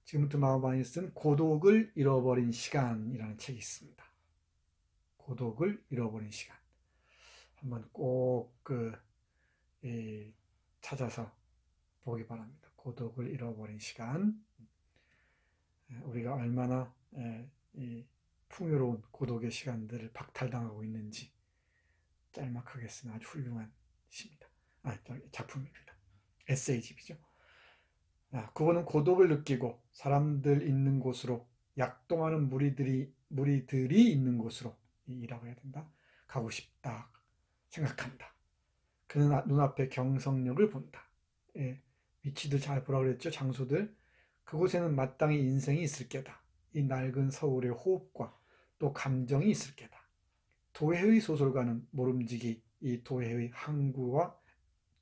지금부터 바우만이 쓴 고독을 잃어버린 시간이라는 책이 있습니다. 고독을 잃어버린 시간. 한번 꼭 찾아서 보기 바랍니다. 고독을 잃어버린 시간. 우리가 얼마나 이 풍요로운 고독의 시간들을 박탈당하고 있는지 짤막하게 쓴 아주 훌륭한 시입니다. 작품입니다. 에세이집이죠. 그거는 고독을 느끼고 사람들 있는 곳으로, 약동하는 무리들이 있는 곳으로, 이라고 해야 된다, 가고 싶다 생각한다. 그는 눈앞에 경성역을 본다. 위치들 잘 보라고 그랬죠. 장소들. 그곳에는 마땅히 인생이 있을 게다. 이 낡은 서울의 호흡과 또 감정이 있을 게다. 도해의 소설가는 모름지기 이 도해의 항구와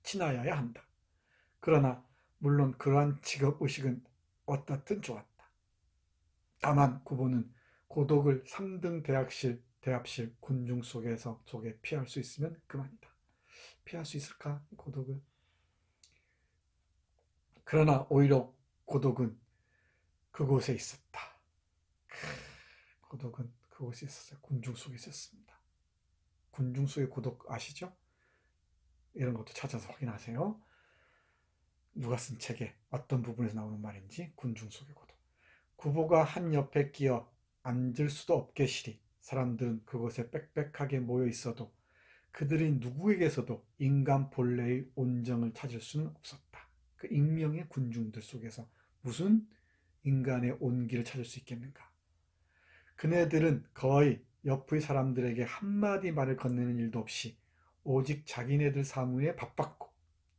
친하여야 한다. 그러나 물론 그러한 직업의식은 어떻든 좋았다. 다만 구보는 고독을 3등 대합실 군중 속에 피할 수 있으면 그만이다. 피할 수 있을까? 고독을. 그러나 오히려 고독은 그곳에 있었다. 고독은 그곳에 있었어요. 군중 속에 있었습니다. 군중 속의 고독 아시죠? 이런 것도 찾아서 확인하세요. 누가 쓴 책에 어떤 부분에서 나오는 말인지. 군중 속의 고독. 구보가 한 옆에 끼어 앉을 수도 없게 시리 사람들은 그곳에 빽빽하게 모여 있어도 그들이 누구에게서도 인간 본래의 온정을 찾을 수는 없었다. 그 익명의 군중들 속에서 무슨 인간의 온기를 찾을 수 있겠는가? 그네들은 거의 옆의 사람들에게 한마디 말을 건네는 일도 없이 오직 자기네들 사무에 바빴고,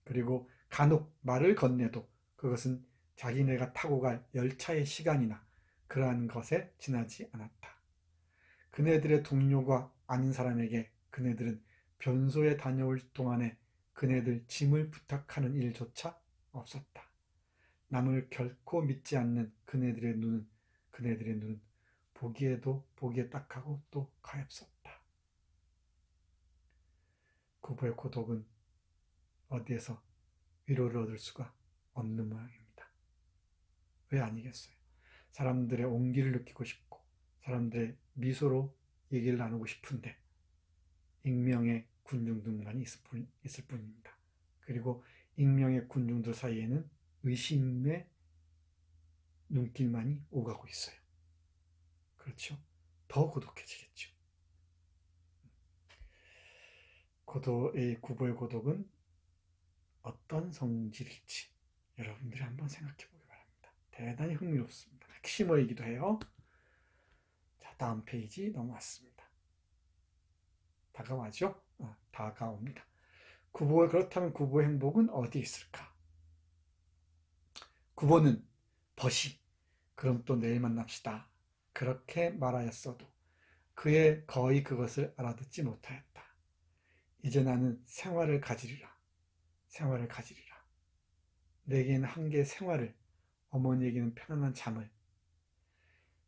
그리고 간혹 말을 건네도 그것은 자기네가 타고 갈 열차의 시간이나 그러한 것에 지나지 않았다. 그네들의 동료가 아닌 사람에게 그네들은 변소에 다녀올 동안에 그네들 짐을 부탁하는 일조차 없었다. 남을 결코 믿지 않는 그네들의 눈은 보기에도 보기에 딱하고 또 가엾었다. 구보의 고독은 어디에서 위로를 얻을 수가 없는 모양입니다. 왜 아니겠어요? 사람들의 온기를 느끼고 싶고 사람들의 미소로 얘기를 나누고 싶은데 익명의 군중들만이 있을 뿐입니다. 그리고 익명의 군중들 사이에는 의심의 눈길만이 오가고 있어요. 그렇죠? 더 고독해지겠죠. 구보의 고독은 어떤 성질일지 여러분들이 한번 생각해 보기 바랍니다. 대단히 흥미롭습니다. 핵심어이기도 해요. 자, 다음 페이지 넘어왔습니다. 다가와죠? 다가옵니다. 그렇다면 구보의 행복은 어디 있을까? 구보는 벗이 그럼 또 내일 만납시다. 그렇게 말하였어도 그의 거의 그것을 알아듣지 못하였다. 이제 나는 생활을 가지리라. 내게는 한계의 생활을, 어머니에게는 편안한 잠을.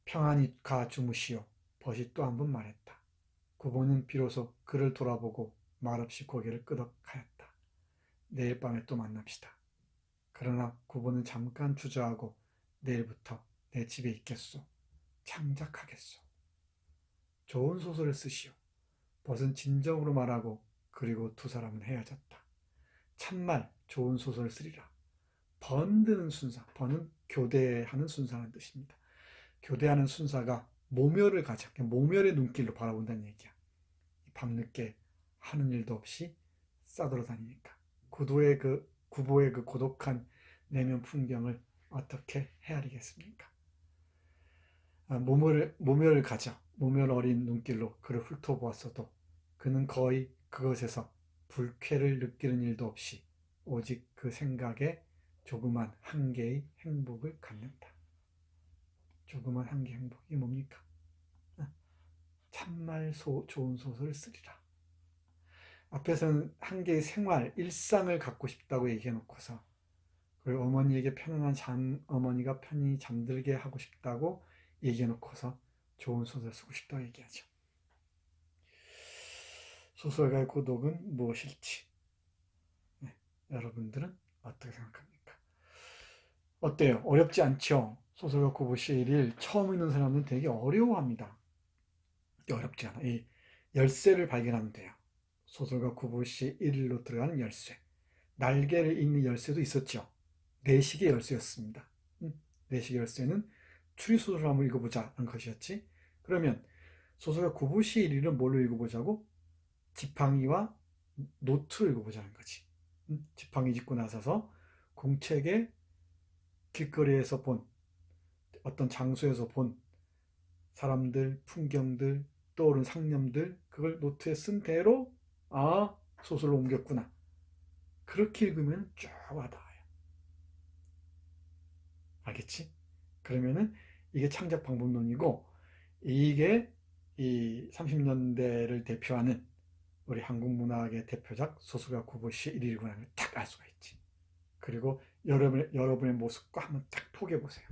평안히 가 주무시오. 벗이 또 한 번 말했다. 구보는 비로소 그를 돌아보고 말없이 고개를 끄덕하였다. 내일 밤에 또 만납시다. 그러나 구보는 잠깐 주저하고 내일부터 내 집에 있겠소. 창작하겠소. 좋은 소설을 쓰시오. 벗은 진정으로 말하고 그리고 두 사람은 헤어졌다. 참말 좋은 소설을 쓰리라. 번드는 순사, 번은 교대하는 순사라는 뜻입니다. 교대하는 순사가 모멸을 가져, 모멸의 눈길로 바라본다는 얘기야. 밤늦게 하는 일도 없이 싸돌아다니니까. 구보의 그 고독한 내면 풍경을 어떻게 헤아리겠습니까? 모멸을 가져 모멸 어린 눈길로 그를 훑어보았어도 그는 거의 그것에서 불쾌를 느끼는 일도 없이 오직 그 생각에 조그만 한계의 행복을 갖는다. 조그만 한계 행복이 뭡니까? 참말 좋은 소설을 쓰리라. 앞에서는 한계의 생활, 일상을 갖고 싶다고 얘기해놓고서 그리고 어머니가 편히 잠들게 하고 싶다고 얘기해놓고서 좋은 소설 쓰고 싶다고 얘기하죠. 소설가의 고독은 무엇일지 여러분들은 어떻게 생각합니까? 어때요? 어렵지 않죠? 소설가 구보 시일 처음 읽는 사람은 되게 어려워합니다. 어렵지 않아. 이 열쇠를 발견하면 돼요. 소설가 구보 시 1일로 들어가는 열쇠. 날개를 잇는 열쇠도 있었죠. 내식의 열쇠였습니다. 내식의 열쇠는 추리소설을 한번 읽어보자 하는 것이었지. 그러면 소설가 구보 시 1일은 뭘로 읽어보자고? 지팡이와 노트를 읽어보자는 거지. 지팡이 짚고 나서서 공책에 길거리에서 본 어떤 장소에서 본 사람들, 풍경들, 떠오른 상념들 그걸 노트에 쓴 대로 소설로 옮겼구나. 그렇게 읽으면 쭉 와닿아요. 알겠지? 그러면은 이게 창작 방법론이고, 이게 이 30년대를 대표하는 우리 한국 문학의 대표작 소설가 구보시의 일일구라는 걸 딱 알 수가 있지. 그리고 여러분의 모습과 한번 딱 포개 보세요.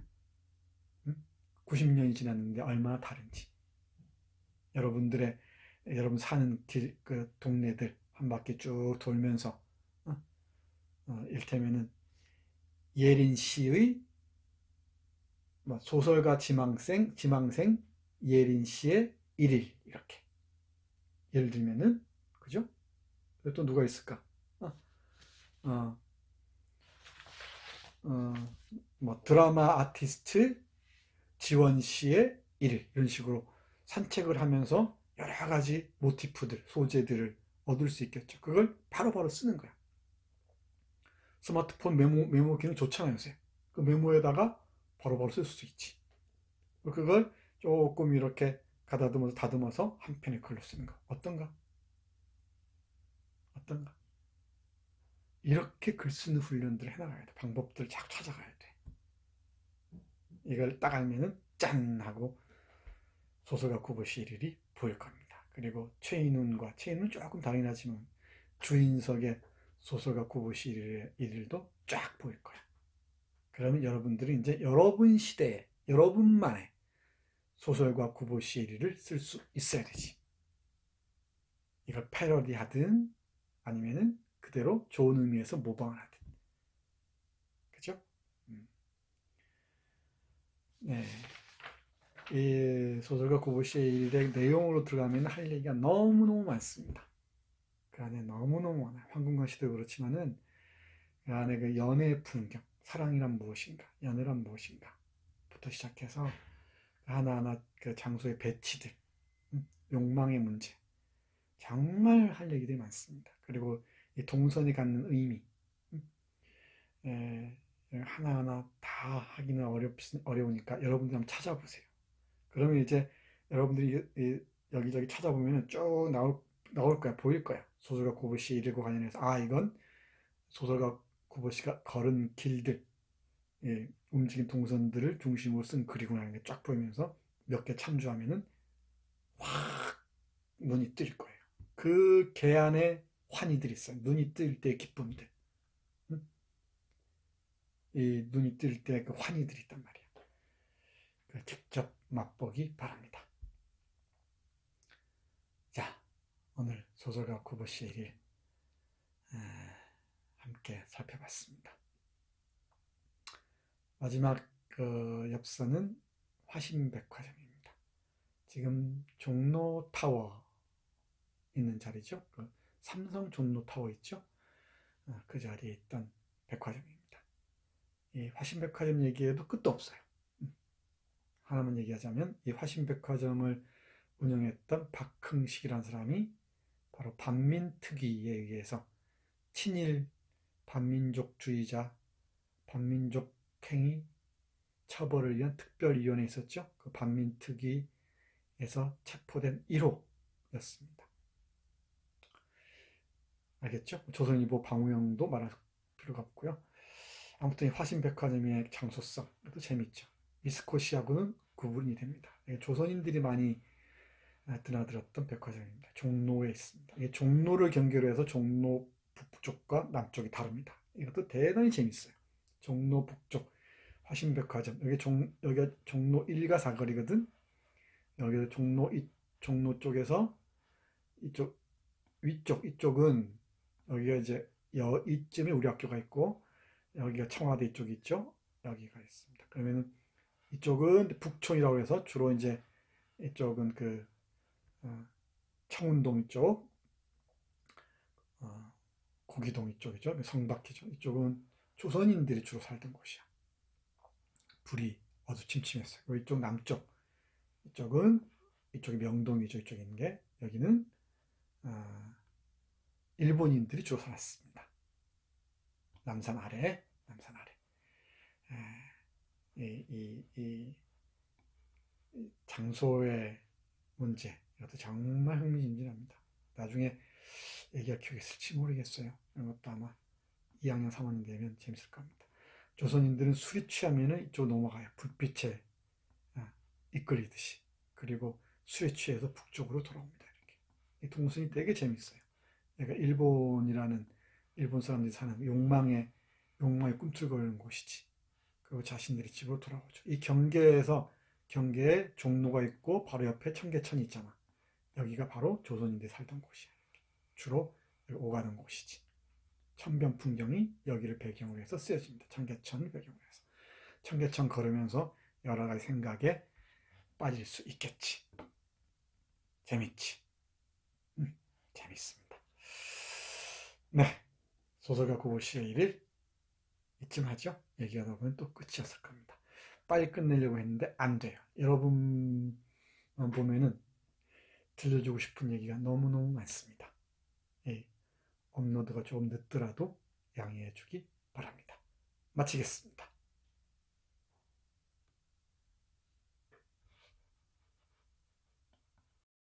응? 90년이 지났는데 얼마나 다른지. 여러분 사는 그 동네들 한 바퀴 쭉 돌면서, 일테면은 예린 씨의 소설가 지망생 예린 씨의 일일, 이렇게 예를 들면은, 그죠? 또 누가 있을까? 어, 어, 어, 드라마 아티스트 지원 씨의 일, 이런 식으로 산책을 하면서 여러 가지 모티프들, 소재들을 얻을 수 있겠죠. 그걸 바로바로 쓰는 거야. 스마트폰 메모 기능 좋잖아요, 요새. 그 메모에다가 바로바로 쓸 수 있지. 그걸 조금 이렇게 다듬어서 한 편의 글로 쓰는 거. 어떤가? 어떤가? 이렇게 글 쓰는 훈련들을 해나가야 돼. 방법들을 자꾸 찾아가야 돼. 이걸 딱 알면은 짠! 하고 소설가 구보시 일일이 보일 겁니다. 그리고 최인훈은 조금 다르긴 하지만 주인석의 소설가 구보시 일일도 쫙 보일 거야. 그러면 여러분들이 이제 여러분 시대에 여러분만의 소설가 구보시 일일을 쓸 수 있어야 되지. 이걸 패러디하든 아니면은 그대로 좋은 의미에서 모방을 하든. 그죠? 네. 이 소설가 구보시의 일의 내용으로 들어가면 할 얘기가 너무너무 많습니다. 그 안에 너무너무 많아요. 황금강 시대도 그렇지만은 그 안에 그 연애의 풍경, 사랑이란 무엇인가, 연애란 무엇인가 부터 시작해서 하나하나 그 장소의 배치들, 욕망의 문제, 정말 할 얘기들이 많습니다. 그리고 이 동선이 갖는 의미, 하나하나 다 하기는 어려우니까 여러분들 한번 찾아보세요. 그러면 이제 여러분들이 여기저기 찾아보면 쭉 나올 거야, 보일 거야. 소설가 구보시 일과 관련해서, 이건 소설가 구보시가 걸은 길들, 움직인 동선들을 중심으로 쓴 글이구나 하는 게 쫙 보이면서 몇 개 참조하면은 확 눈이 뜰 거예요. 그 개안에 환희들이 있어요. 눈이 뜰 때 기쁨들. 응? 이 눈이 뜰 때 그 환희들이 있단 말이에요. 직접 맛보기 바랍니다. 자, 오늘 소설가 구보시의 일 함께 살펴봤습니다. 마지막 그 엽서는 화신백화점입니다. 지금 종로타워 있는 자리죠. 그 삼성 종로타워 있죠. 그 자리에 있던 백화점입니다. 이 화신백화점 얘기에도 끝도 없어요. 하나만 얘기하자면 이 화신백화점을 운영했던 박흥식이라는 사람이 바로 반민특위에 의해서 친일 반민족주의자 반민족행위 처벌을 위한 특별위원회 있었죠. 그 반민특위에서 체포된 1호였습니다. 알겠죠? 조선일보 방우영도 말할 필요가 없고요. 아무튼 화신백화점의 장소성, 또 재밌죠. 이스코시하고는 구분이 됩니다. 조선인들이 많이 드나들었던 백화점입니다. 종로에 있습니다. 종로를 경계로 해서 종로 북쪽과 남쪽이 다릅니다. 이것도 대단히 재밌어요. 종로 북쪽 화신백화점, 여기가 종로 1가 사거리거든. 여기 종로 쪽에서 이쪽은 여기가 이제 이쯤에 우리 학교가 있고, 여기가 청와대 이쪽이 있죠. 여기가 있습니다. 그러면은 이쪽은 북촌이라고 해서 주로 이제 이쪽은 청운동 이쪽, 고기동 이쪽이죠. 성박이죠. 이쪽은 조선인들이 주로 살던 곳이야. 불이 어두침침했어요. 이쪽 남쪽, 이쪽이 명동이죠. 이쪽에 있는 게, 여기는 일본인들이 주로 살았습니다. 남산 아래. 이 장소의 문제, 이것도 정말 흥미진진합니다. 나중에 얘기할 기회가 있을지 모르겠어요. 이런 것도 아마 2학년 3학년 되면 재밌을 겁니다. 조선인들은 술이 취하면은 이쪽 넘어가요. 불빛에 이끌리듯이. 그리고 술에 취해서 북쪽으로 돌아옵니다. 이렇게. 이 동선이 되게 재밌어요. 그러니까 일본 사람들이 사는 욕망에 꿈틀거리는 곳이지. 그리고 자신들이 집으로 돌아오죠. 이 경계에 종로가 있고 바로 옆에 청계천이 있잖아. 여기가 바로 조선인들이 살던 곳이야. 주로 오가는 곳이지. 천변 풍경이 여기를 배경으로 해서 쓰여집니다. 청계천을 배경으로 해서. 청계천 걸으면서 여러 가지 생각에 빠질 수 있겠지. 재밌지? 재밌습니다. 네. 소설가 고고시의 일일 이쯤 하죠. 얘기하다 보면 또 끝이었을 겁니다. 빨리 끝내려고 했는데 안 돼요. 여러분만 보면은 들려주고 싶은 얘기가 너무너무 많습니다. 예, 업로드가 조금 늦더라도 양해해 주기 바랍니다. 마치겠습니다.